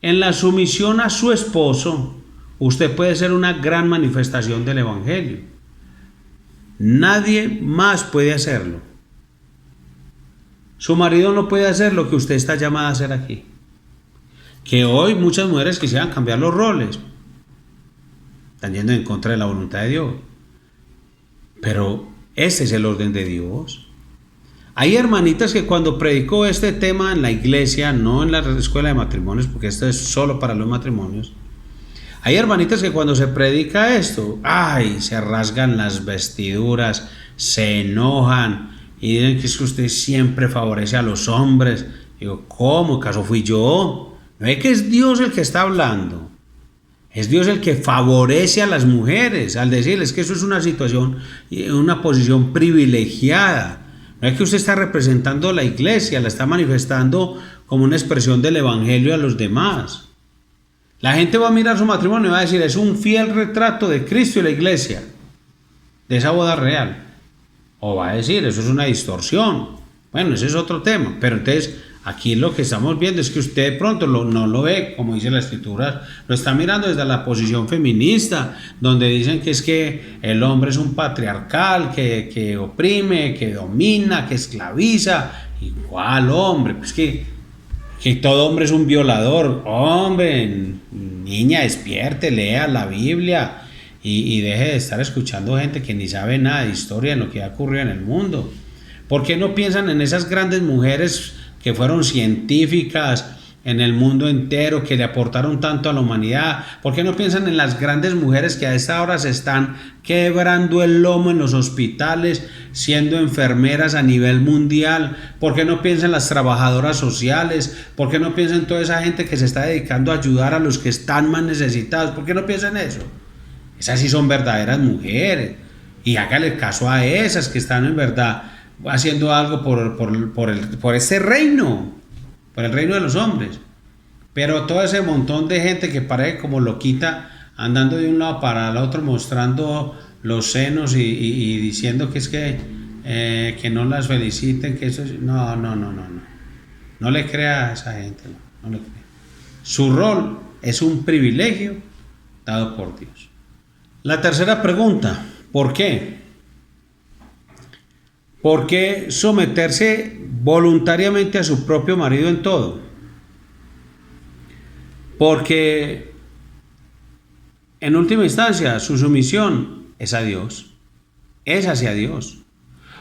en la sumisión a su esposo, usted puede ser una gran manifestación del evangelio. Nadie más puede hacerlo. Su marido no puede hacer lo que usted está llamada a hacer aquí. Que hoy muchas mujeres quisieran cambiar los roles. Están yendo en contra de la voluntad de Dios. Pero este es el orden de Dios. Hay hermanitas que cuando predicó este tema en la iglesia, no en la escuela de matrimonios, porque esto es solo para los matrimonios. Hay hermanitas que cuando se predica esto, se rasgan las vestiduras, se enojan y dicen que es que usted siempre favorece a los hombres. Digo, ¿cómo? ¿Acaso fui yo? No es que es Dios el que está hablando. Es Dios el que favorece a las mujeres al decirles que eso es una situación, una posición privilegiada. No es que usted está representando a la iglesia, la está manifestando como una expresión del evangelio a los demás. La gente va a mirar su matrimonio y va a decir, es un fiel retrato de Cristo y la iglesia, de esa boda real. O va a decir, eso es una distorsión. Bueno, ese es otro tema. Pero entonces, aquí lo que estamos viendo es que usted de pronto no lo ve, como dice la escritura, lo está mirando desde la posición feminista, donde dicen que es que el hombre es un patriarcal, que oprime, que domina, que esclaviza. ¿Igual hombre? Pues que todo hombre es un violador. Hombre, niña, despierte, lea la Biblia y deje de estar escuchando gente que ni sabe nada de historia en lo que ha ocurrido en el mundo. ¿Por qué no piensan en esas grandes mujeres que fueron científicas en el mundo entero, que le aportaron tanto a la humanidad? ¿Por qué no piensan en las grandes mujeres que a esta hora se están quebrando el lomo en los hospitales, siendo enfermeras a nivel mundial? ¿Por qué no piensan en las trabajadoras sociales? ¿Por qué no piensan en toda esa gente que se está dedicando a ayudar a los que están más necesitados? ¿Por qué no piensan en eso? Esas sí son verdaderas mujeres. Y hágale caso a esas que están en verdad haciendo algo por ese reino, por el reino de los hombres. Pero todo ese montón de gente que parece como loquita, andando de un lado para el otro, mostrando los senos y diciendo que es que no las feliciten, que eso es... No le crea a esa gente, no le crea. Su rol es un privilegio dado por Dios. La tercera pregunta, ¿por qué? ¿Por qué someterse voluntariamente a su propio marido en todo? Porque en última instancia su sumisión es a Dios, es hacia Dios.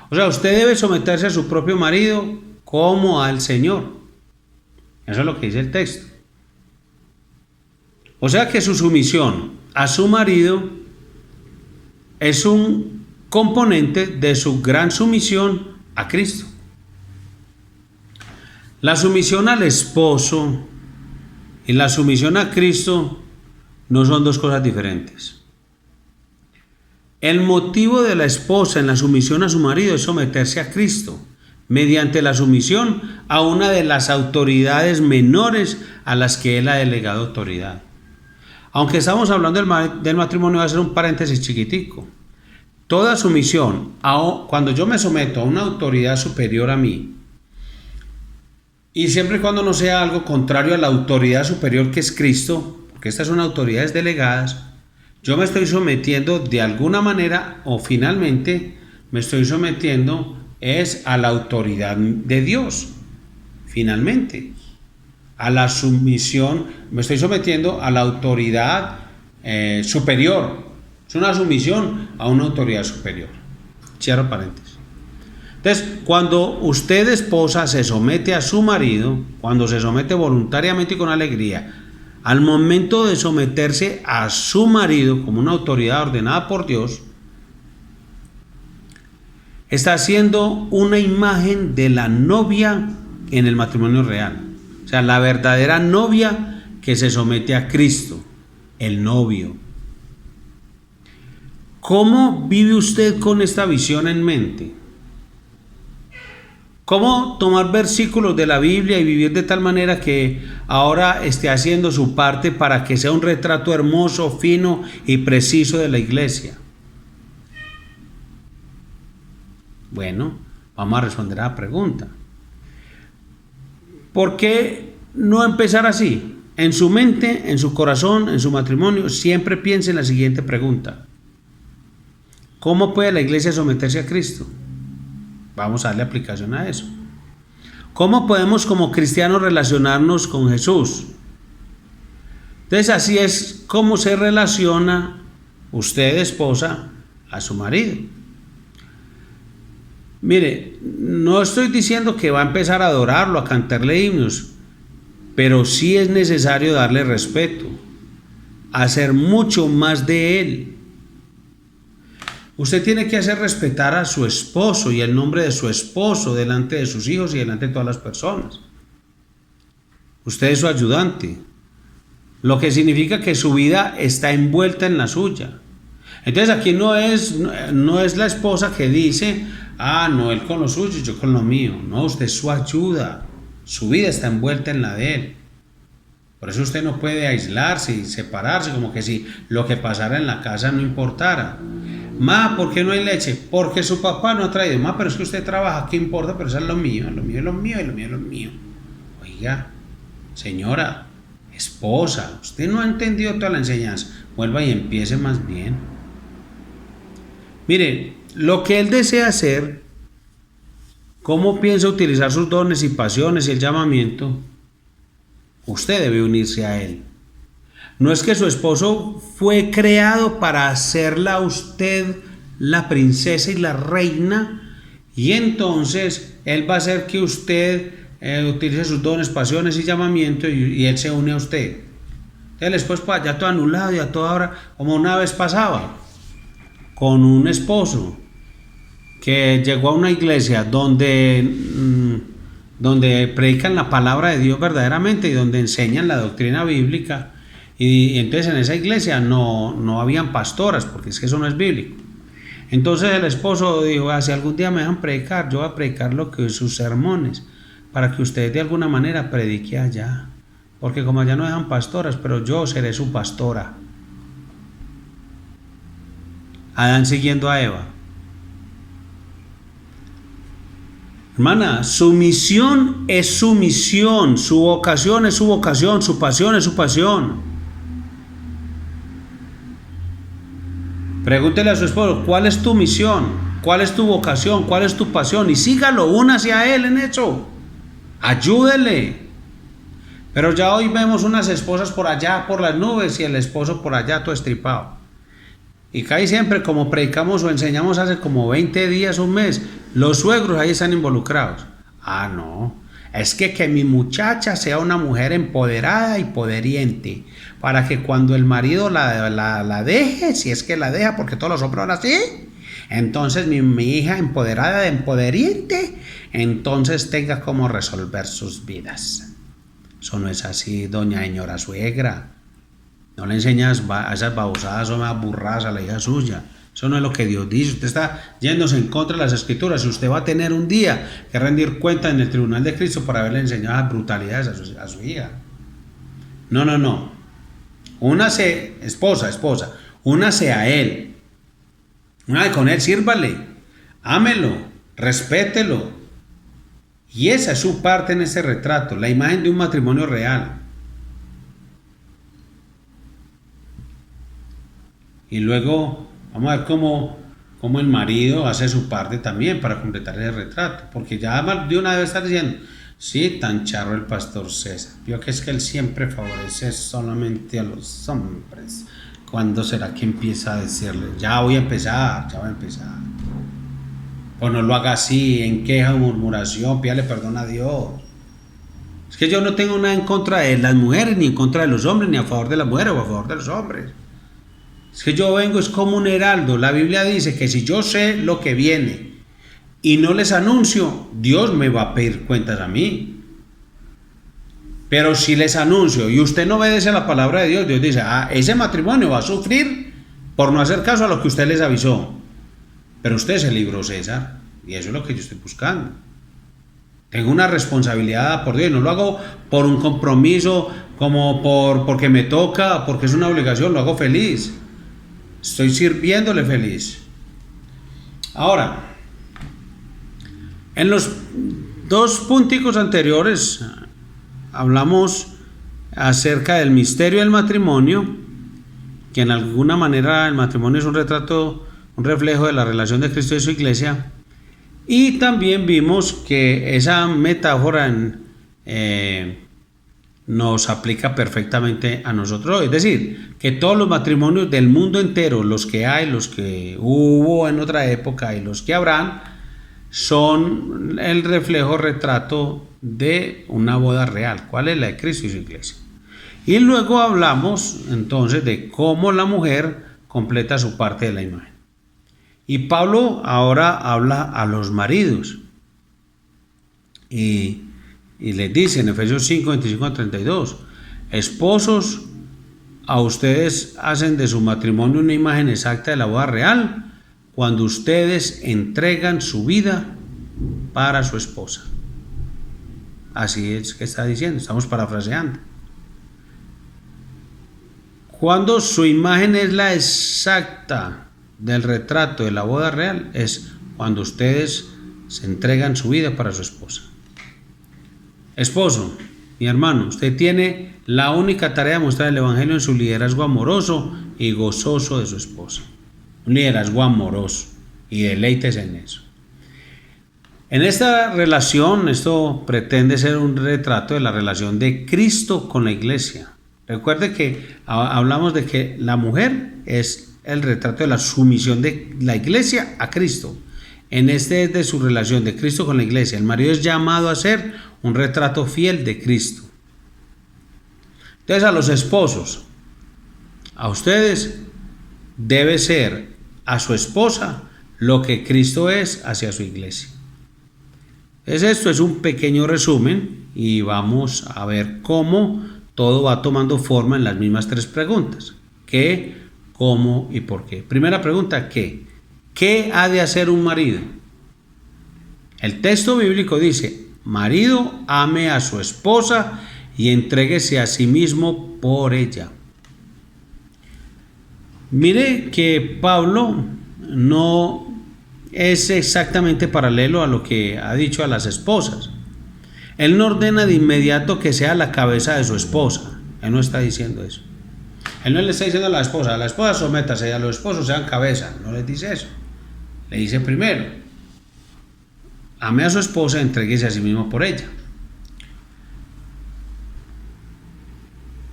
O sea, usted debe someterse a su propio marido como al Señor. Eso es lo que dice el texto. O sea que su sumisión a su marido es un componente de su gran sumisión a Cristo. La sumisión al esposo y la sumisión a Cristo no son dos cosas diferentes. El motivo de la esposa en la sumisión a su marido es someterse a Cristo mediante la sumisión a una de las autoridades menores a las que él ha delegado autoridad. Aunque estamos hablando del matrimonio, voy a hacer un paréntesis chiquitico. Toda sumisión, cuando yo me someto a una autoridad superior a mí, y siempre y cuando no sea algo contrario a la autoridad superior que es Cristo, porque estas son autoridades delegadas, yo me estoy sometiendo de alguna manera, o finalmente me estoy sometiendo es a la autoridad de Dios, finalmente, a la sumisión, me estoy sometiendo a la autoridad superior. Es una sumisión a una autoridad superior. Cierro paréntesis. Entonces, cuando usted, esposa, se somete a su marido, cuando se somete voluntariamente y con alegría, al momento de someterse a su marido como una autoridad ordenada por Dios, está haciendo una imagen de la novia en el matrimonio real. O sea, la verdadera novia que se somete a Cristo, el novio. ¿Cómo vive usted con esta visión en mente? ¿Cómo tomar versículos de la Biblia y vivir de tal manera que ahora esté haciendo su parte para que sea un retrato hermoso, fino y preciso de la iglesia? Bueno, vamos a responder a la pregunta. ¿Por qué no empezar así? En su mente, en su corazón, en su matrimonio, siempre piense en la siguiente pregunta. ¿Cómo puede la iglesia someterse a Cristo? Vamos a darle aplicación a eso. ¿Cómo podemos como cristianos relacionarnos con Jesús? Entonces así es como se relaciona usted, esposa, a su marido. Mire, no estoy diciendo que va a empezar a adorarlo, a cantarle himnos, pero sí es necesario darle respeto, hacer mucho más de él. Usted tiene que hacer respetar a su esposo y el nombre de su esposo delante de sus hijos y delante de todas las personas. Usted es su ayudante, lo que significa que su vida está envuelta en la suya. Entonces aquí no es la esposa que dice, no, él con lo suyo, yo con lo mío. No, usted es su ayuda, su vida está envuelta en la de él. Por eso usted no puede aislarse y separarse, como que si lo que pasara en la casa no importara. Ma, ¿por qué no hay leche? Porque su papá no ha traído. Ma, pero es que usted trabaja, ¿qué importa? Pero eso es lo mío, lo mío es lo mío y lo mío es lo mío. Oiga, señora, esposa, usted no ha entendido toda la enseñanza. Vuelva y empiece más bien. Mire, lo que él desea hacer, cómo piensa utilizar sus dones y pasiones y el llamamiento, usted debe unirse a él. No es que su esposo fue creado para hacerla a usted la princesa y la reina, y entonces él va a hacer que usted utilice sus dones, pasiones y llamamiento, y él se une a usted. Entonces el esposo ya todo anulado, ya todo ahora, como una vez pasaba con un esposo que llegó a una iglesia donde predican la palabra de Dios verdaderamente y donde enseñan la doctrina bíblica. Y entonces en esa iglesia no habían pastoras, porque es que eso no es bíblico. Entonces el esposo dijo, si algún día me dejan predicar, yo voy a predicar lo que sus sermones, para que usted de alguna manera predique allá. Porque como allá no dejan pastoras, pero yo seré su pastora. Adán siguiendo a Eva. Hermana, su misión es su misión, su vocación es su vocación, su pasión es su pasión. Pregúntele a su esposo, ¿cuál es tu misión? ¿Cuál es tu vocación? ¿Cuál es tu pasión? Y sígalo, únase a él en eso. Ayúdele. Pero ya hoy vemos unas esposas por allá, por las nubes, y el esposo por allá todo estripado. Y casi siempre, como predicamos o enseñamos hace como 20 días, un mes, los suegros ahí están involucrados. No, es que mi muchacha sea una mujer empoderada y poderiente, para que cuando el marido la deje, si es que la deja, porque todos los hombres son así, entonces mi hija empoderada de empoderiente, entonces tenga cómo resolver sus vidas. Eso no es así, doña señora suegra. No le enseñas a esas babosadas o más burradas a la hija suya. Eso no es lo que Dios dice. Usted está yéndose en contra de las escrituras. Y usted va a tener un día que rendir cuenta en el tribunal de Cristo por haberle enseñado las brutalidades a su hija. No. Únase, esposa, únase a él. Únase con él, sírvale. Ámelo, respételo. Y esa es su parte en ese retrato, la imagen de un matrimonio real. Y luego vamos a ver cómo el marido hace su parte también para completar el retrato. Porque ya de una vez estar diciendo, sí, tan charro el pastor César. Vio que es que él siempre favorece solamente a los hombres. ¿Cuándo será que empieza a decirle? Ya voy a empezar. Pues no lo haga así, en queja o murmuración, pídale perdón a Dios. Es que yo no tengo nada en contra de las mujeres, ni en contra de los hombres, ni a favor de las mujeres o a favor de los hombres. Es que yo vengo, es como un heraldo. La Biblia dice que si yo sé lo que viene y no les anuncio, Dios me va a pedir cuentas a mí. Pero si les anuncio y usted no obedece a la palabra de Dios, Dios dice, ese matrimonio va a sufrir por no hacer caso a lo que usted les avisó. Pero usted se libró, César, y eso es lo que yo estoy buscando. Tengo una responsabilidad por Dios, no lo hago por un compromiso, como porque me toca, porque es una obligación, lo hago feliz. Estoy sirviéndole feliz. Ahora, en los 2 punticos anteriores hablamos acerca del misterio del matrimonio, que en alguna manera el matrimonio es un retrato, un reflejo de la relación de Cristo y su iglesia. Y también vimos que esa metáfora nos aplica perfectamente a nosotros. Es decir, que todos los matrimonios del mundo entero, los que hay, los que hubo en otra época y los que habrán, son el reflejo, retrato de una boda real. ¿Cuál es? La de Cristo y su iglesia. Y luego hablamos entonces de cómo la mujer completa su parte de la imagen. Y Pablo ahora habla a los maridos y les dice en Efesios 5, 25 a 32, esposos, a ustedes hacen de su matrimonio una imagen exacta de la boda real cuando ustedes entregan su vida para su esposa. Así es que está diciendo, estamos parafraseando. Cuando su imagen es la exacta del retrato de la boda real, es cuando ustedes se entregan su vida para su esposa. Esposo, mi hermano, usted tiene la única tarea de mostrar el evangelio en su liderazgo amoroso y gozoso de su esposa. Un liderazgo amoroso, y deleítese en eso. En esta relación, esto pretende ser un retrato de la relación de Cristo con la iglesia. Recuerde que hablamos de que la mujer es el retrato de la sumisión de la iglesia a Cristo. En este es de su relación de Cristo con la iglesia. El marido es llamado a ser un retrato fiel de Cristo. Entonces, a los esposos, a ustedes debe ser a su esposa lo que Cristo es hacia su iglesia. Esto es un pequeño resumen y vamos a ver cómo todo va tomando forma en las mismas 3 preguntas. ¿Qué, cómo y por qué? Primera pregunta, ¿qué? ¿Qué ha de hacer un marido? El texto bíblico dice, marido, ame a su esposa y entréguese a sí mismo por ella. Mire que Pablo no es exactamente paralelo a lo que ha dicho a las esposas. Él no ordena de inmediato que sea la cabeza de su esposa. Él no está diciendo eso. Él no le está diciendo a la esposa sométase y a los esposos sean cabeza. No les dice eso. Le dice primero, ame a su esposa, entréguese a sí mismo por ella.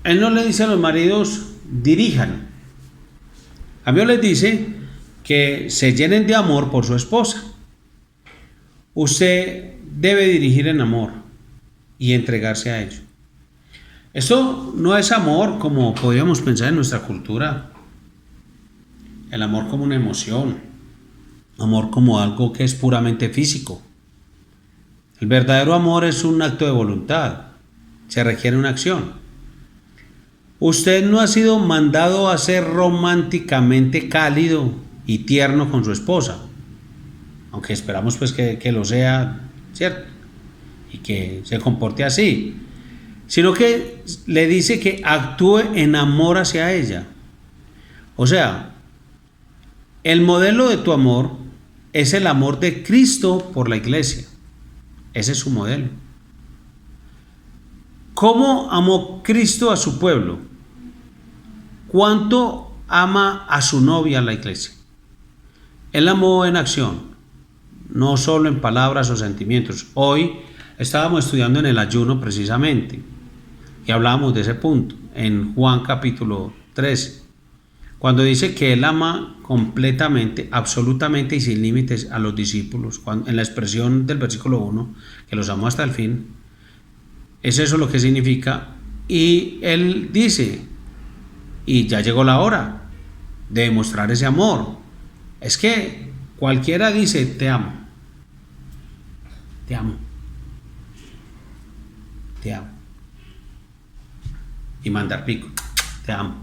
Él no le dice a los maridos, dirijan. A mí les dice que se llenen de amor por su esposa. Usted debe dirigir en amor y entregarse a ello. Esto no es amor como podríamos pensar en nuestra cultura. El amor como una emoción. Amor como algo que es puramente físico. El verdadero amor es un acto de voluntad. Se requiere una acción. Usted no ha sido mandado a ser románticamente cálido y tierno con su esposa, aunque esperamos pues que lo sea, ¿cierto? Y que se comporte así, sino que le dice que actúe en amor hacia ella. O sea, el modelo de tu amor es el amor de Cristo por la iglesia. Ese es su modelo. ¿Cómo amó Cristo a su pueblo? ¿Cuánto ama a su novia, la iglesia. Él amó en acción, no solo en palabras o sentimientos. Hoy estábamos estudiando en el ayuno precisamente y hablábamos de ese punto en Juan capítulo 13, cuando dice que él ama completamente, absolutamente y sin límites a los discípulos. En la expresión del versículo 1, que los amó hasta el fin, es eso lo que significa. Y él dice, y ya llegó la hora de demostrar ese amor. Es que cualquiera dice, te amo, te amo, te amo, y mandar pico, te amo.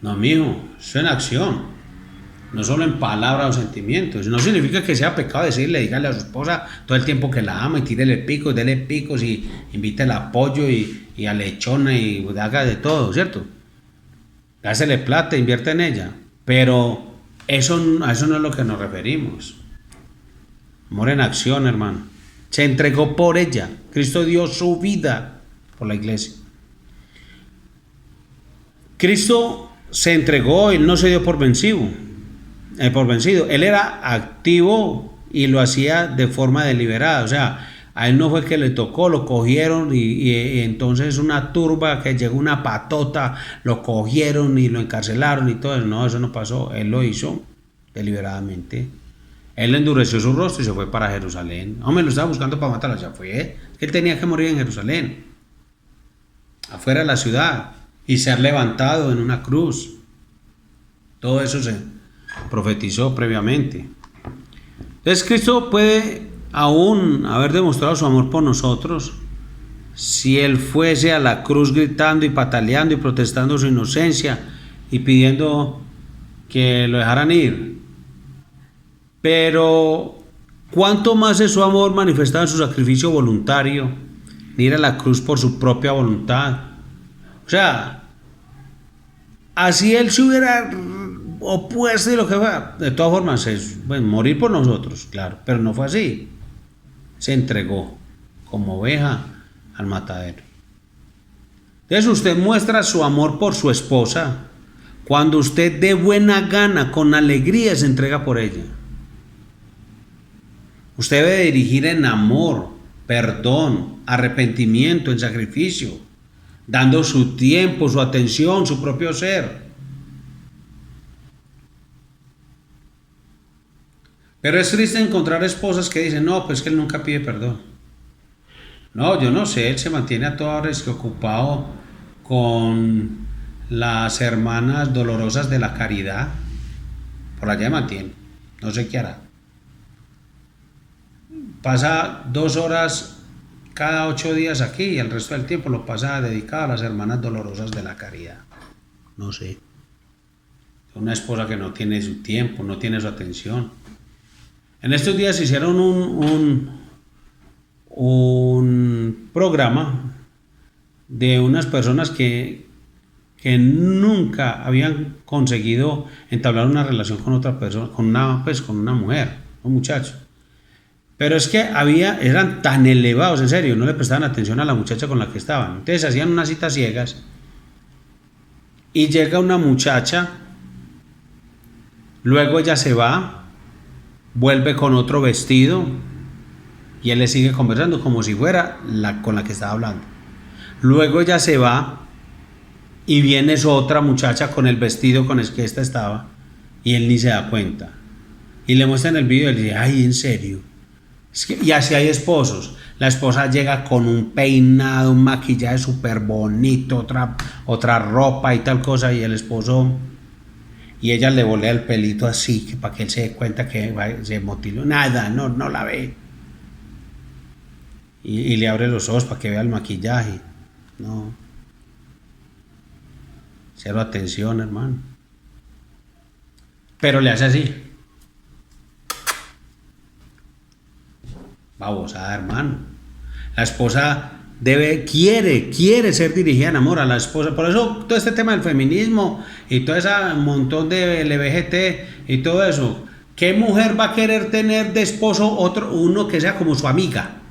No, mijo, eso en acción, no solo en palabras o sentimientos. No significa que sea pecado decirle, dígale a su esposa todo el tiempo que la ama y tírele picos, dele picos y invítele a pollo y a lechona y haga de todo, ¿cierto? Dásele plata, invierte en ella. Pero a eso no es lo que nos referimos. Amor en acción, hermano. Se entregó por ella. Cristo dio su vida por la iglesia. Cristo se entregó, Él no se dio por vencido. Él era activo y lo hacía de forma deliberada. O sea, a él no fue que le tocó, lo cogieron y entonces una turba que llegó, una patota, lo cogieron y lo encarcelaron y todo eso. No, eso no pasó. Él lo hizo deliberadamente. Él endureció su rostro y se fue para Jerusalén. Hombre, lo estaba buscando para matarlo, ya fue. Él tenía que morir en Jerusalén, afuera de la ciudad, y ser levantado en una cruz. Todo eso se profetizó previamente. Entonces Cristo puede aún haber demostrado su amor por nosotros si Él fuese a la cruz gritando y pataleando y protestando su inocencia y pidiendo que lo dejaran ir. Pero ¿cuánto más es su amor manifestado en su sacrificio voluntario de ir a la cruz por su propia voluntad? O sea, así Él se hubiera opuesto y lo que fuera, de todas formas es morir por nosotros, claro, pero no fue así. Se entregó como oveja al matadero. Entonces usted muestra su amor por su esposa cuando usted de buena gana, con alegría, se entrega por ella. Usted debe dirigir en amor, perdón, arrepentimiento, en sacrificio, dando su tiempo, su atención, su propio ser. Pero es triste encontrar esposas que dicen, no, pues que él nunca pide perdón. No, yo no sé, él se mantiene a toda hora ocupado con las hermanas dolorosas de la caridad. Por allá mantiene, no sé qué hará. Pasa 2 horas cada 8 días aquí y el resto del tiempo lo pasa dedicado a las hermanas dolorosas de la caridad. No sé. Una esposa que no tiene su tiempo, no tiene su atención. En estos días hicieron un programa de unas personas que nunca habían conseguido entablar una relación con otra persona, con una mujer, un muchacho. Pero es que eran tan elevados, en serio, no le prestaban atención a la muchacha con la que estaban. Entonces hacían unas citas ciegas y llega una muchacha, luego ella se va, vuelve con otro vestido y él le sigue conversando como si fuera con la que estaba hablando. Luego ella se va y viene otra muchacha con el vestido con el que esta estaba y él ni se da cuenta. Y le muestran el video y le dice, ay, ¿en serio? Y así hay esposos. La esposa llega con un peinado, un maquillaje súper bonito, otra ropa y tal cosa, y el esposo, y ella le volea el pelito así, que para que él se dé cuenta que se motiló. Nada, no la ve. Y le abre los ojos para que vea el maquillaje. No. Cero atención, hermano. Pero le hace así. Babosada, hermano. La esposa quiere ser dirigida en amor a la esposa. Por eso todo este tema del feminismo y todo ese montón de LGBT y todo eso. ¿Qué mujer va a querer tener de esposo uno que sea como su amiga?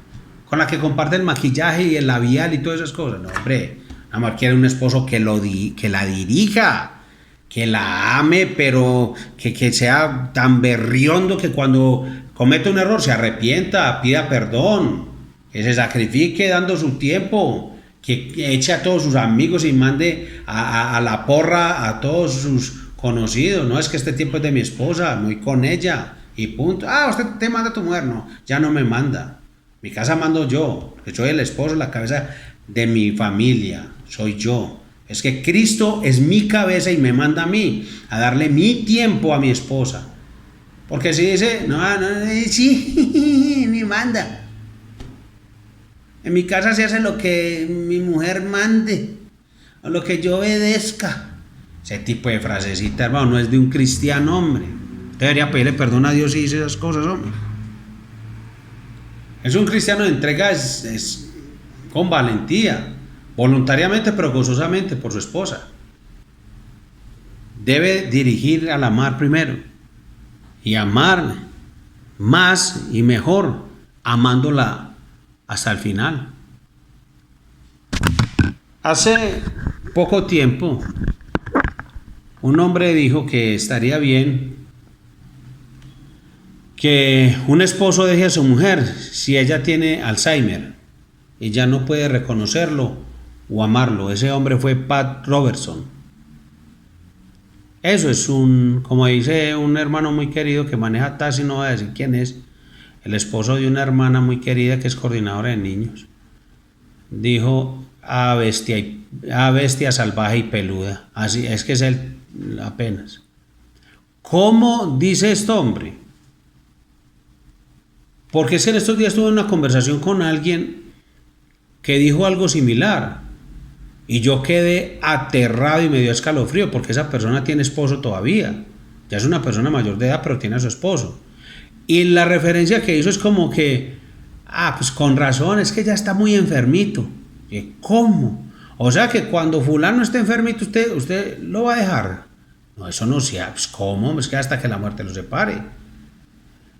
Con la que comparte el maquillaje y el labial y todas esas cosas. No, hombre. La mujer quiere un esposo que la dirija, que la ame, pero que sea tan berriondo que cuando comete un error se arrepienta, pida perdón, que se sacrifique dando su tiempo, que eche a todos sus amigos y mande a la porra a todos sus conocidos. No es que este tiempo es de mi esposa, voy con ella y punto. Ah, usted te manda a tu mujer. No, ya no me manda. Mi casa mando yo, que soy el esposo, la cabeza de mi familia, soy yo. Es que Cristo es mi cabeza y me manda a mí a darle mi tiempo a mi esposa. Porque si dice, no, sí, me manda. En mi casa se hace lo que mi mujer mande, o lo que yo obedezca. Ese tipo de frasecita, hermano, no es de un cristiano, hombre. Debería pedirle perdón a Dios si dice esas cosas, hombre. Es un cristiano de entrega, es con valentía, voluntariamente pero gozosamente por su esposa. Debe dirigir al amar primero y amar más y mejor, amándola hasta el final. Hace poco tiempo, un hombre dijo que estaría bien que un esposo deje a su mujer si ella tiene Alzheimer y ya no puede reconocerlo o amarlo. Ese hombre fue Pat Robertson. Eso es como dice un hermano muy querido que maneja taxi, no voy a decir quién es, el esposo de una hermana muy querida que es coordinadora de niños. Dijo a bestia salvaje y peluda. Así es que es él apenas. ¿Cómo dice este hombre? Porque es que en estos días tuve una conversación con alguien que dijo algo similar y yo quedé aterrado y me dio escalofrío porque esa persona tiene esposo todavía. Ya es una persona mayor de edad, pero tiene a su esposo. Y la referencia que hizo es como que, pues con razón, es que ya está muy enfermito. ¿Y cómo? O sea que cuando fulano esté enfermito, usted lo va a dejar. No, eso no sea, pues ¿cómo? Es que hasta que la muerte lo separe.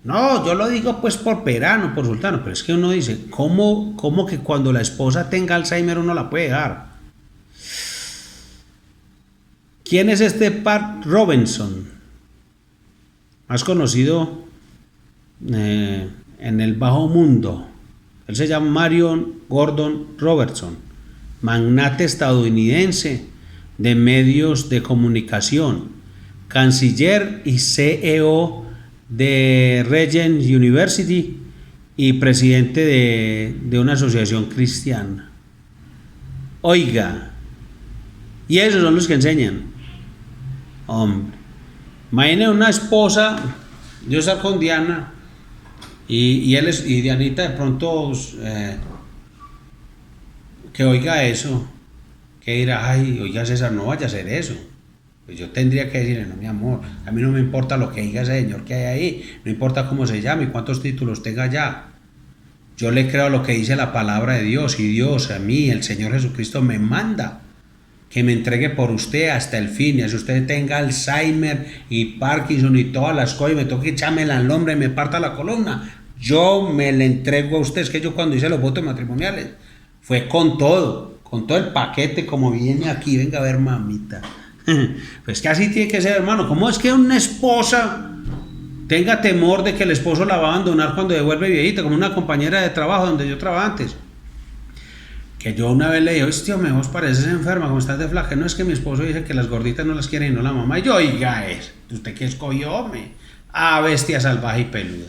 No, yo lo digo pues por perano, por sultano, pero es que uno dice, ¿cómo que cuando la esposa tenga Alzheimer uno la puede dejar? ¿Quién es este Pat Robertson? Más conocido en el bajo mundo. Él se llama Marion Gordon Robertson, magnate estadounidense de medios de comunicación, canciller y CEO de Regent University y presidente de una asociación cristiana. Oiga, y esos son los que enseñan. Hombre, imagine una esposa, yo estar con Diana y Dianita de pronto que oiga eso, que dirá, ay, oiga César, no vaya a hacer eso. Pues yo tendría que decirle, no mi amor, a mí no me importa lo que diga ese señor que hay ahí, no importa cómo se llame y cuántos títulos tenga ya. Yo le creo a lo que dice la palabra de Dios y Dios a mí, el Señor Jesucristo me manda que me entregue por usted hasta el fin. Y si usted tenga Alzheimer y Parkinson y todas las cosas y me toque echarme al hombro y me parta la columna, yo me le entrego a usted. Es que yo cuando hice los votos matrimoniales fue con todo el paquete como viene aquí, venga a ver mamita. Pues que así tiene que ser, hermano. ¿Cómo es que una esposa tenga temor de que el esposo la va a abandonar cuando devuelve viejita, como una compañera de trabajo donde yo trabajaba antes? Que yo una vez le dije, tío, me vos pareces enferma, como estás de flaca. No, es que mi esposo dice que las gorditas no las quiere y no la mamá. Y yo, oiga, ¿usted qué escogió, hombre? Bestia salvaje y peluda.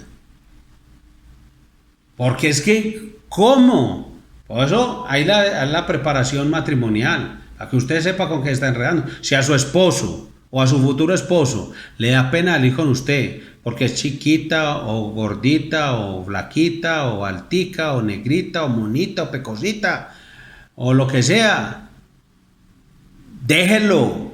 Porque es que, ¿cómo? Por eso hay la preparación matrimonial, para que usted sepa con qué está enredando. Si a su esposo o a su futuro esposo le da pena salir con usted porque es chiquita o gordita o flaquita o altica o negrita o monita o pecosita o lo que sea, déjelo.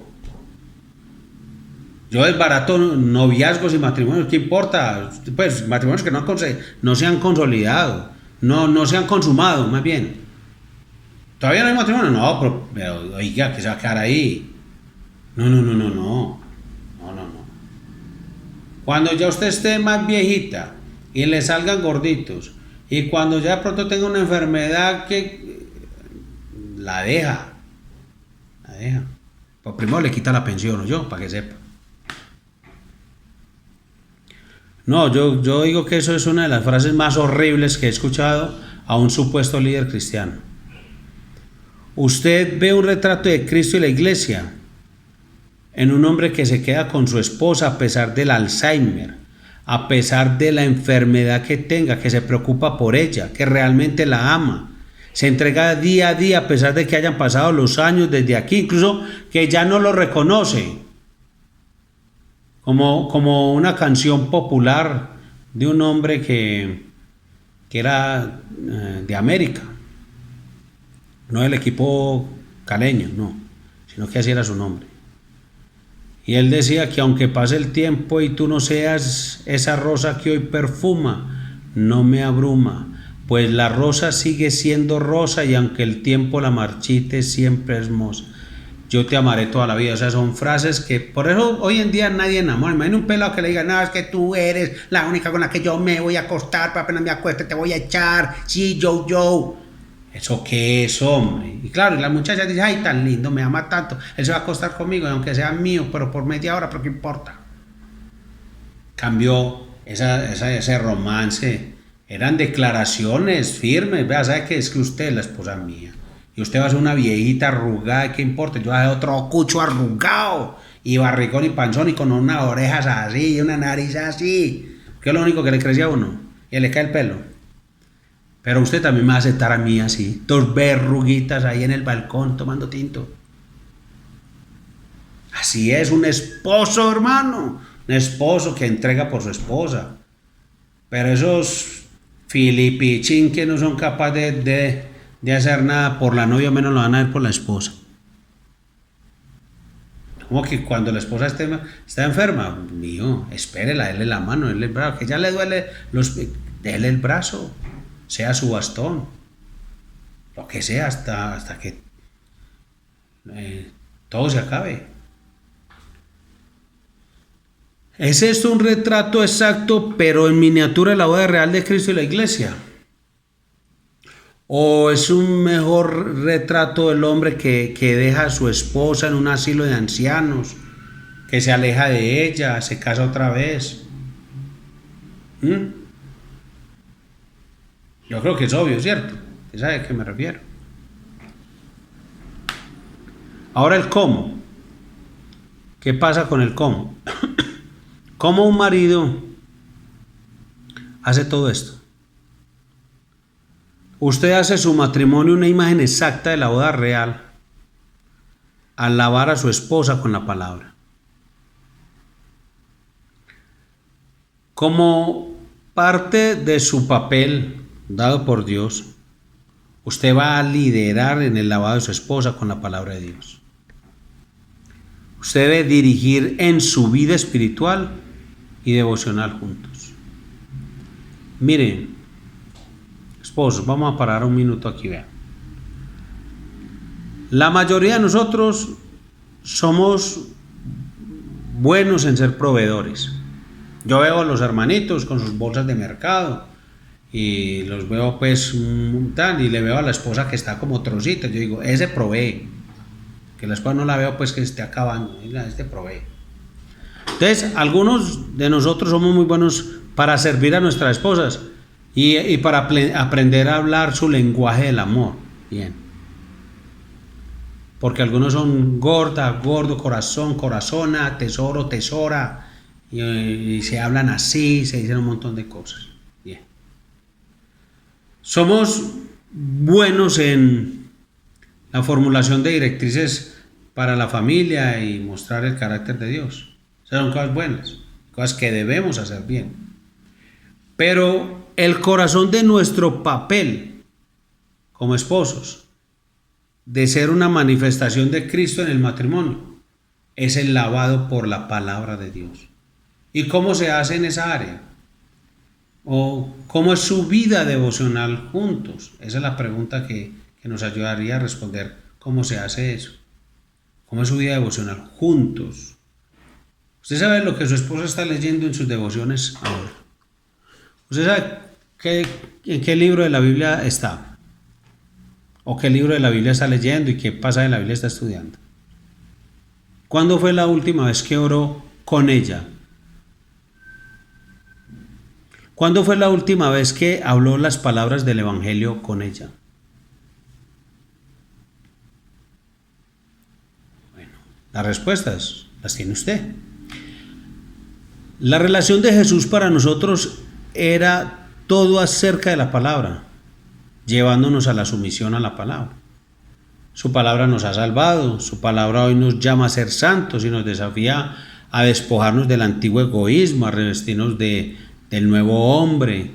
Yo desbarato noviazgos y matrimonios, ¿qué importa? Pues matrimonios que no se han consolidado, no se han consumado, más bien. ¿Todavía no hay matrimonio? No, pero oiga, que se va a quedar ahí. No. Cuando ya usted esté más viejita y le salgan gorditos y cuando ya pronto tenga una enfermedad que la deja, la deja. Pues primero le quita la pensión, ¿o yo? Para que sepa. No, yo digo que eso es una de las frases más horribles que he escuchado a un supuesto líder cristiano. Usted ve un retrato de Cristo y la iglesia en un hombre que se queda con su esposa a pesar del Alzheimer, a pesar de la enfermedad que tenga, que se preocupa por ella, que realmente la ama. Se entrega día a día a pesar de que hayan pasado los años desde aquí, incluso que ya no lo reconoce. Como una canción popular de un hombre que era de América, no del equipo caleño, no, sino que así era su nombre. Y él decía que aunque pase el tiempo y tú no seas esa rosa que hoy perfuma, no me abruma, pues la rosa sigue siendo rosa y aunque el tiempo la marchite, siempre es hermosa. Yo te amaré toda la vida. O sea, son frases que por eso hoy en día nadie enamora. Imagina un pelado que le diga, no, es que tú eres la única con la que yo me voy a acostar, pero apenas me acueste te voy a echar. Sí, yo. ¿Eso qué es, hombre? Y claro, y la muchacha dice, ay, tan lindo, me ama tanto, él se va a acostar conmigo, aunque sea mío, pero por media hora, pero qué importa. Cambió ese romance, eran declaraciones firmes, vea, ¿sabe qué? Es que usted es la esposa mía, y usted va a ser una viejita arrugada, ¿qué importa? Yo voy a ser otro cucho arrugado, y barrigón y panzón, y con unas orejas así, y una nariz así, que es lo único que le crece a uno, y le cae el pelo. Pero usted también me va a aceptar a mí así, dos verruguitas ahí en el balcón tomando tinto. Así es un esposo, hermano, un esposo que entrega por su esposa. Pero esos filipichín que no son capaces de hacer nada por la novia, menos lo van a hacer por la esposa. Como que cuando la esposa está enferma, mío, espérela, déle la mano, déle el brazo, que ya le duele, déle el brazo. Sea su bastón, lo que sea, hasta que todo se acabe. ¿Es esto un retrato exacto, pero en miniatura de la boda real de Cristo y la iglesia? ¿O es un mejor retrato del hombre que deja a su esposa en un asilo de ancianos, que se aleja de ella, se casa otra vez? Yo creo que es obvio, ¿cierto? ¿Usted sabe a qué me refiero? Ahora el cómo. ¿Qué pasa con el cómo? ¿Cómo un marido hace todo esto? Usted hace su matrimonio una imagen exacta de la boda real al lavar a su esposa con la palabra. Como parte de su papel dado por Dios, usted va a liderar en el lavado de su esposa con la palabra de Dios. Usted debe dirigir en su vida espiritual y devocional juntos. Miren, esposos, vamos a parar un minuto aquí, vean. La mayoría de nosotros somos buenos en ser proveedores. Yo veo a los hermanitos con sus bolsas de mercado y los veo pues tal, y le veo a la esposa que está como trocita. Yo digo, ese provee, que la esposa no la veo pues que esté acabando, este provee. Entonces, algunos de nosotros somos muy buenos para servir a nuestras esposas y para aprender a hablar su lenguaje del amor. Bien. Porque algunos son gorda, gordo, corazón, corazona, tesoro, tesora, y se hablan así, se dicen un montón de cosas. Bien. Somos buenos en la formulación de directrices para la familia y mostrar el carácter de Dios. Esas son cosas buenas, cosas que debemos hacer bien. Pero el corazón de nuestro papel como esposos, de ser una manifestación de Cristo en el matrimonio, es el lavado por la palabra de Dios. ¿Y cómo se hace en esa área? ¿O cómo es su vida devocional juntos? Esa es la pregunta que nos ayudaría a responder cómo se hace eso. ¿Cómo es su vida devocional juntos? ¿Usted sabe lo que su esposa está leyendo en sus devociones ahora? ¿Usted sabe en qué libro de la Biblia está? ¿O qué libro de la Biblia está leyendo y qué pasaje de la Biblia está estudiando? ¿Cuándo fue la última vez que oró con ella? ¿Cuándo fue la última vez que habló las palabras del Evangelio con ella? Bueno, las respuestas las tiene usted. La relación de Jesús para nosotros era todo acerca de la palabra, llevándonos a la sumisión a la palabra. Su palabra nos ha salvado, su palabra hoy nos llama a ser santos y nos desafía a despojarnos del antiguo egoísmo, a revestirnos del nuevo hombre.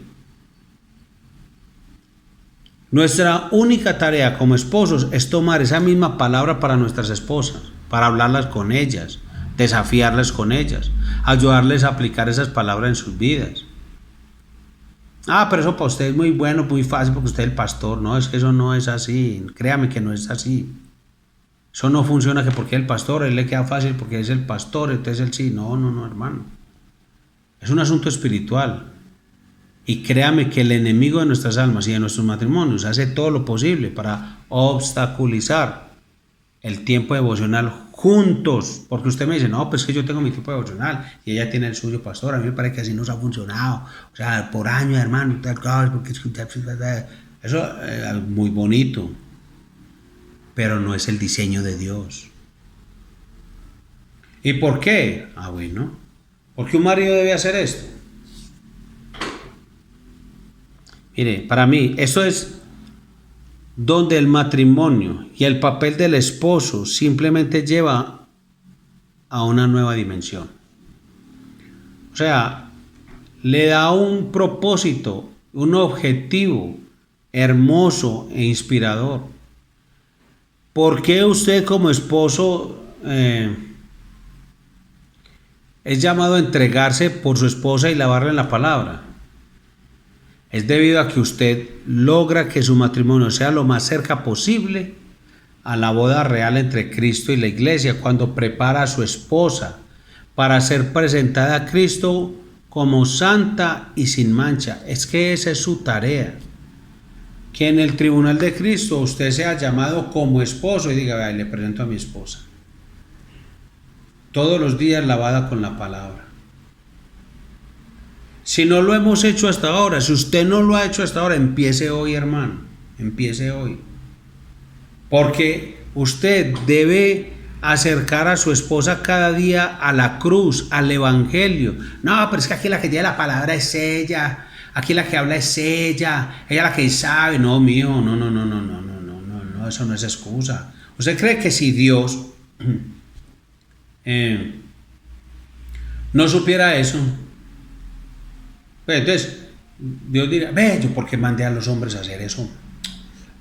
Nuestra única tarea como esposos es tomar esa misma palabra para nuestras esposas, para hablarlas con ellas, desafiarlas con ellas, ayudarles a aplicar esas palabras en sus vidas. Pero eso para usted es muy bueno, muy fácil porque usted es el pastor. No, es que eso no es así. Créame que no es así. Eso no funciona que porque es el pastor, a él le queda fácil porque es el pastor, entonces él sí. No, hermano. Es un asunto espiritual. Y créame que el enemigo de nuestras almas y de nuestros matrimonios hace todo lo posible para obstaculizar el tiempo devocional juntos, porque usted me dice, no, pues que yo tengo mi tiempo devocional y ella tiene el suyo, pastor. A mí me parece que así nos ha funcionado, o sea, por años, hermano, tal cosa, porque eso es muy bonito, pero no es el diseño de Dios. ¿Y por qué? Bueno, ¿por qué un marido debe hacer esto? Mire, para mí, eso es donde el matrimonio y el papel del esposo simplemente lleva a una nueva dimensión. O sea, le da un propósito, un objetivo hermoso e inspirador. ¿Por qué usted como esposo es llamado a entregarse por su esposa y lavarle en la palabra? Es debido a que usted logra que su matrimonio sea lo más cerca posible a la boda real entre Cristo y la iglesia, cuando prepara a su esposa para ser presentada a Cristo como santa y sin mancha. Es que esa es su tarea. Que en el tribunal de Cristo usted sea llamado como esposo y diga, le presento a mi esposa. Todos los días lavada con la palabra. Si no lo hemos hecho hasta ahora, si usted no lo ha hecho hasta ahora, empiece hoy, hermano, empiece hoy. Porque usted debe acercar a su esposa cada día a la cruz, al evangelio. No, pero es que aquí la que tiene la palabra es ella, aquí la que habla es ella la que sabe. No, mío, no, eso no es excusa. ¿Usted cree que si Dios no supiera eso? Entonces, Dios dirá, yo por qué mandé a los hombres a hacer eso.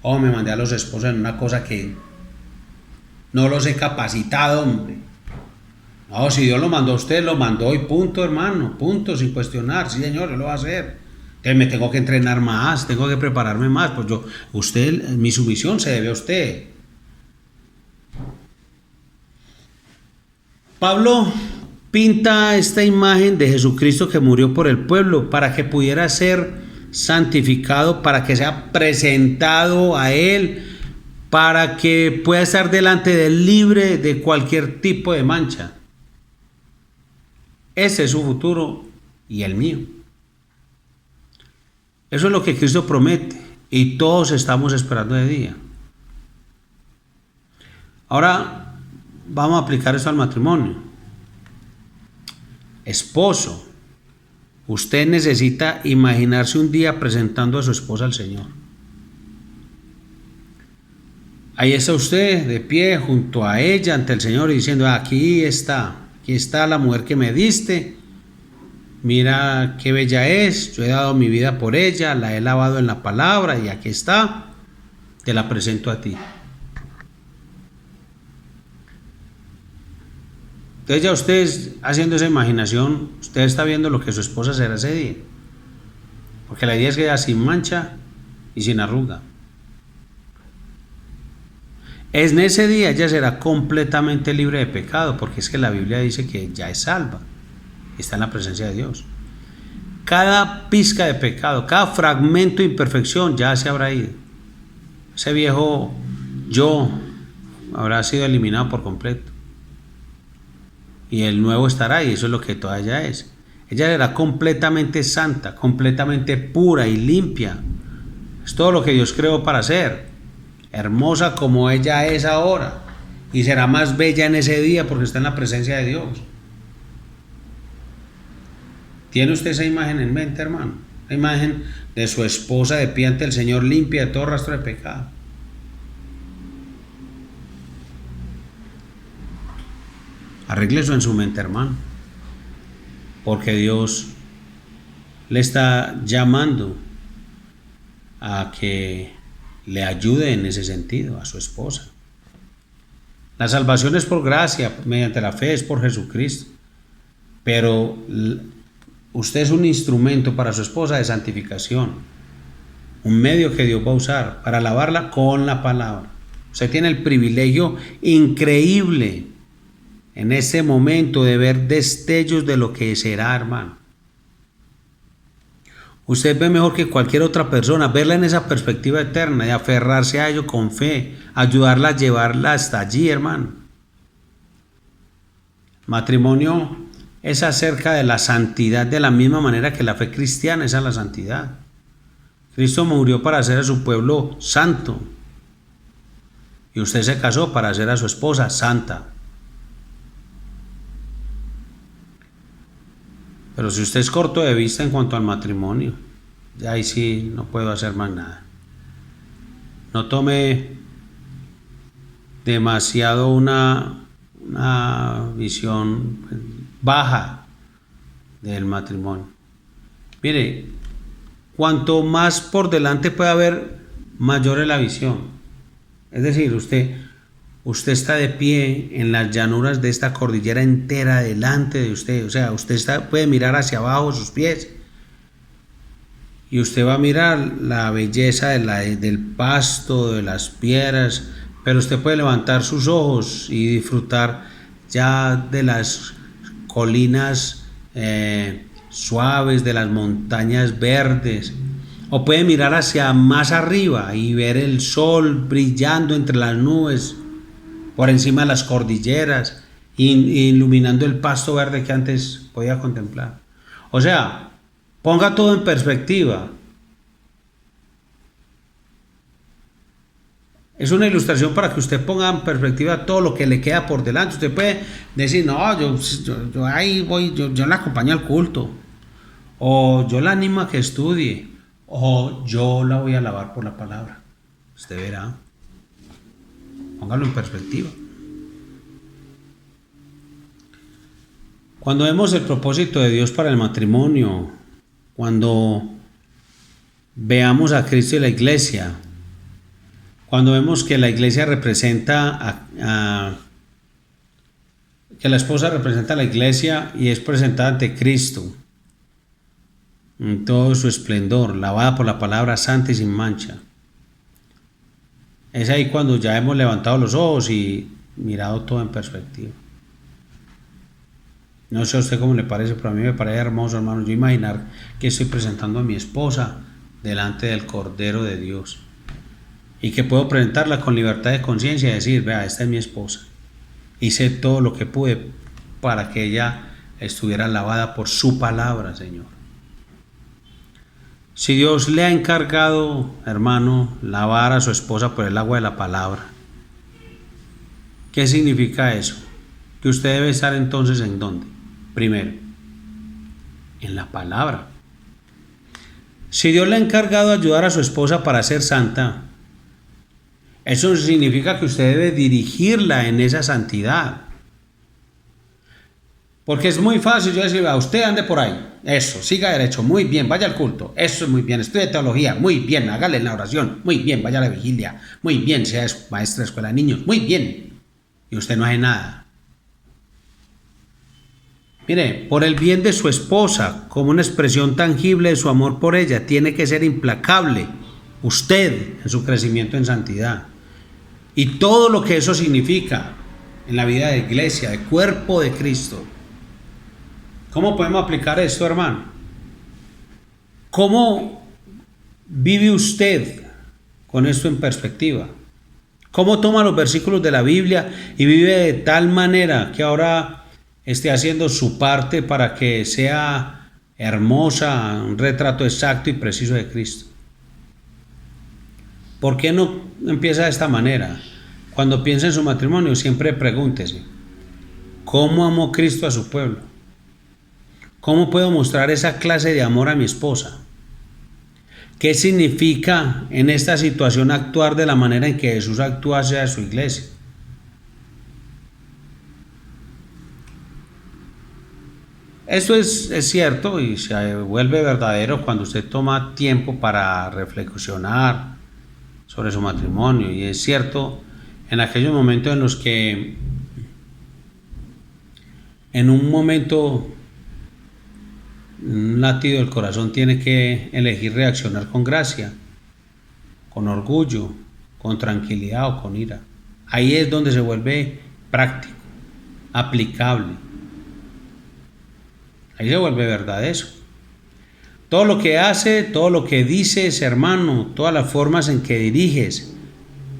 Me mandé a los esposos en una cosa que no los he capacitado, hombre. No, si Dios lo mandó a usted, lo mandó y punto, hermano, punto, sin cuestionar. Sí, Señor, yo lo voy a hacer. Entonces me tengo que entrenar más, tengo que prepararme más. Pues mi sumisión se debe a usted. Pablo pinta esta imagen de Jesucristo que murió por el pueblo para que pudiera ser santificado, para que sea presentado a Él, para que pueda estar delante de Él libre de cualquier tipo de mancha. Ese es su futuro y el mío. Eso es lo que Cristo promete y todos estamos esperando de día. Ahora vamos a aplicar esto al matrimonio. Esposo, usted necesita imaginarse un día presentando a su esposa al Señor. Ahí está usted de pie junto a ella ante el Señor y diciendo, aquí está la mujer que me diste, mira qué bella es, yo he dado mi vida por ella, la he lavado en la palabra y aquí está, te la presento a ti. Entonces ya usted haciendo esa imaginación, usted está viendo lo que su esposa será ese día. Porque la idea es que ella sin mancha y sin arruga. En ese día ella será completamente libre de pecado, porque es que la Biblia dice que ya es salva, está en la presencia de Dios. Cada pizca de pecado, cada fragmento de imperfección ya se habrá ido. Ese viejo yo habrá sido eliminado por completo. y el nuevo estará, y eso es lo que toda ella es. Ella será completamente santa, completamente pura y limpia. Es todo lo que Dios creó para ser. Hermosa como ella es ahora. Y será más bella en ese día porque está en la presencia de Dios. ¿Tiene usted esa imagen en mente, hermano? La imagen de su esposa de pie ante el Señor, limpia de todo rastro de pecado. Arregle eso en su mente, hermano. Porque Dios le está llamando a que le ayude en ese sentido a su esposa. La salvación es por gracia, mediante la fe, es por Jesucristo. Pero usted es un instrumento para su esposa de santificación. Un medio que Dios va a usar para alabarla con la palabra. Usted tiene el privilegio increíble en este momento de ver destellos de lo que será, hermano. Usted ve mejor que cualquier otra persona, verla en esa perspectiva eterna y aferrarse a ello con fe, ayudarla a llevarla hasta allí, hermano. Matrimonio es acerca de la santidad de la misma manera que la fe cristiana es a la santidad. Cristo murió para hacer a su pueblo santo y usted se casó para hacer a su esposa santa. Pero si usted es corto de vista en cuanto al matrimonio, ya ahí sí no puedo hacer más nada. No tome demasiado una visión baja del matrimonio. Mire, cuanto más por delante pueda haber, mayor es la visión. Es decir, usted está de pie en las llanuras de esta cordillera entera delante de usted. O sea, usted puede mirar hacia abajo sus pies y usted va a mirar la belleza del pasto, de las piedras, pero usted puede levantar sus ojos y disfrutar ya de las colinas suaves, de las montañas verdes. O puede mirar hacia más arriba y ver el sol brillando entre las nubes, por encima de las cordilleras, iluminando el pasto verde que antes podía contemplar. O sea, ponga todo en perspectiva. Es una ilustración para que usted ponga en perspectiva todo lo que le queda por delante. Usted puede decir, no, yo ahí voy, yo la acompaño al culto, o yo la animo a que estudie, o yo la voy a alabar por la palabra. Usted verá. Póngalo en perspectiva. Cuando vemos el propósito de Dios para el matrimonio, cuando veamos a Cristo y la iglesia, cuando vemos que la iglesia representa que la esposa representa a la iglesia y es presentada ante Cristo en todo su esplendor, lavada por la palabra, santa y sin mancha. Es ahí cuando ya hemos levantado los ojos y mirado todo en perspectiva. No sé a usted cómo le parece, pero a mí me parece hermoso, hermano, yo imaginar que estoy presentando a mi esposa delante del Cordero de Dios y que puedo presentarla con libertad de conciencia y decir, vea, esta es mi esposa. Hice todo lo que pude para que ella estuviera lavada por su palabra, Señor. Si Dios le ha encargado, hermano, lavar a su esposa por el agua de la palabra, ¿qué significa eso? Que usted debe estar entonces ¿en dónde? Primero, en la palabra. Si Dios le ha encargado ayudar a su esposa para ser santa, eso significa que usted debe dirigirla en esa santidad. Porque es muy fácil yo decir, a usted ande por ahí, eso, siga derecho, muy bien, vaya al culto, eso es muy bien, estudie teología, muy bien, hágale la oración, muy bien, vaya a la vigilia, muy bien, sea maestra de escuela de niños, muy bien, y usted no hace nada. Mire, por el bien de su esposa, como una expresión tangible de su amor por ella, tiene que ser implacable usted en su crecimiento en santidad. Y todo lo que eso significa en la vida de iglesia, de cuerpo de Cristo. ¿Cómo podemos aplicar esto, hermano? ¿Cómo vive usted con esto en perspectiva? ¿Cómo toma los versículos de la Biblia y vive de tal manera que ahora esté haciendo su parte para que sea hermosa, un retrato exacto y preciso de Cristo. ¿Por qué no empieza de esta manera? Cuando piensa en su matrimonio, siempre pregúntese, ¿cómo amó Cristo a su pueblo? ¿Cómo puedo mostrar esa clase de amor a mi esposa? ¿Qué significa en esta situación actuar de la manera en que Jesús actúa hacia su iglesia? Esto es cierto y se vuelve verdadero cuando usted toma tiempo para reflexionar sobre su matrimonio. Y es cierto en aquellos momentos en los que en un momento un latido del corazón tiene que elegir reaccionar con gracia, con orgullo, con tranquilidad o con ira. Ahí es donde se vuelve práctico, aplicable. Ahí se vuelve verdad eso. Todo lo que hace, todo lo que dices, hermano, todas las formas en que diriges,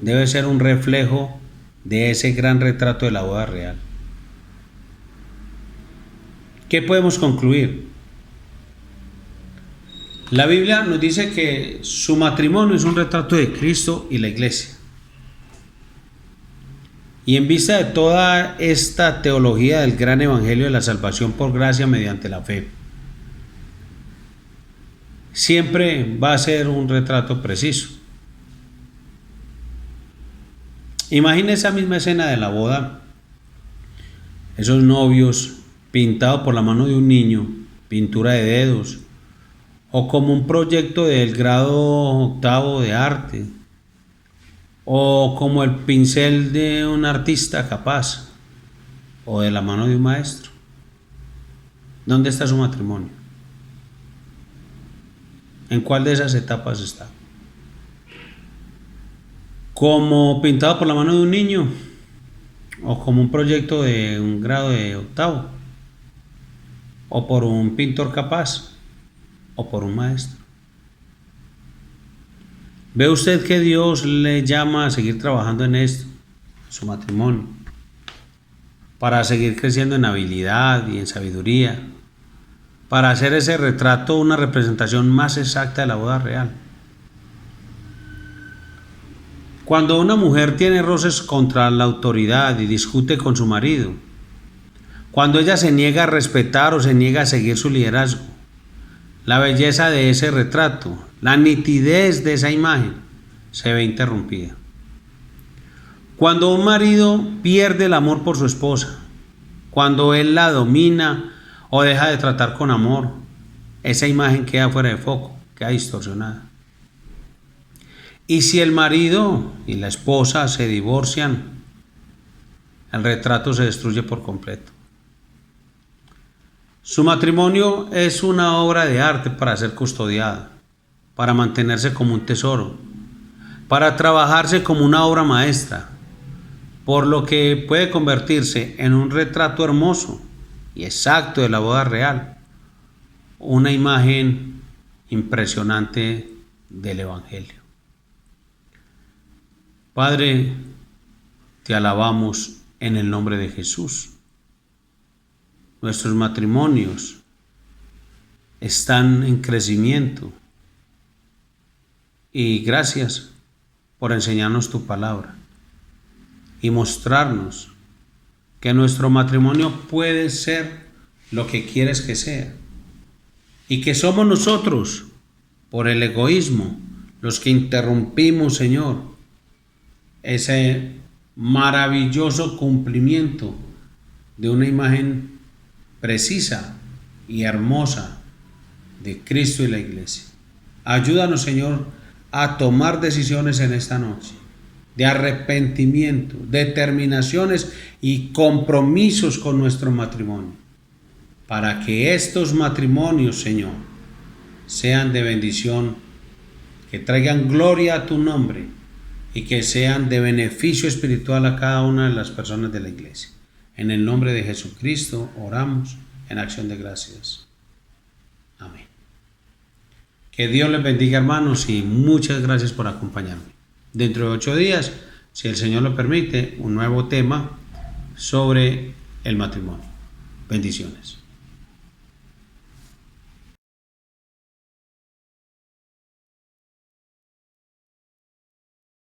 debe ser un reflejo de ese gran retrato de la boda real. ¿Qué podemos concluir? La Biblia nos dice que su matrimonio es un retrato de Cristo y la iglesia. Y en vista de toda esta teología del gran evangelio de la salvación por gracia mediante la fe, siempre va a ser un retrato preciso. Imagina esa misma escena de la boda, esos novios pintados por la mano de un niño, pintura de dedos, o como un proyecto del grado octavo de arte, o como el pincel de un artista capaz, o de la mano de un maestro. ¿Dónde está su matrimonio? ¿En cuál de esas etapas está? ¿Como pintado por la mano de un niño? ¿O como un proyecto de un grado de octavo? ¿O por un pintor capaz? ¿O por un maestro? ¿Ve usted que Dios le llama a seguir trabajando en esto, en su matrimonio, para seguir creciendo en habilidad y en sabiduría, para hacer ese retrato una representación más exacta de la boda real? Cuando una mujer tiene roces contra la autoridad y discute con su marido, cuando ella se niega a respetar o se niega a seguir su liderazgo, la belleza de ese retrato, la nitidez de esa imagen se ve interrumpida. Cuando un marido pierde el amor por su esposa, cuando él la domina o deja de tratar con amor, esa imagen queda fuera de foco, queda distorsionada. Y si el marido y la esposa se divorcian, el retrato se destruye por completo. Su matrimonio es una obra de arte para ser custodiada, para mantenerse como un tesoro, para trabajarse como una obra maestra, por lo que puede convertirse en un retrato hermoso y exacto de la boda real, una imagen impresionante del Evangelio. Padre, te alabamos en el nombre de Jesús. Nuestros matrimonios están en crecimiento y gracias por enseñarnos tu palabra y mostrarnos que nuestro matrimonio puede ser lo que quieres que sea y que somos nosotros, por el egoísmo, los que interrumpimos, Señor, ese maravilloso cumplimiento de una imagen precisa y hermosa de Cristo y la iglesia. Ayúdanos, Señor, a tomar decisiones en esta noche de arrepentimiento, determinaciones y compromisos con nuestro matrimonio, para que estos matrimonios, Señor, sean de bendición, que traigan gloria a tu nombre y que sean de beneficio espiritual a cada una de las personas de la iglesia. En el nombre de Jesucristo oramos en acción de gracias. Amén. Que Dios les bendiga, hermanos, y muchas gracias por acompañarme. Dentro de 8 días, si el Señor lo permite, un nuevo tema sobre el matrimonio. Bendiciones.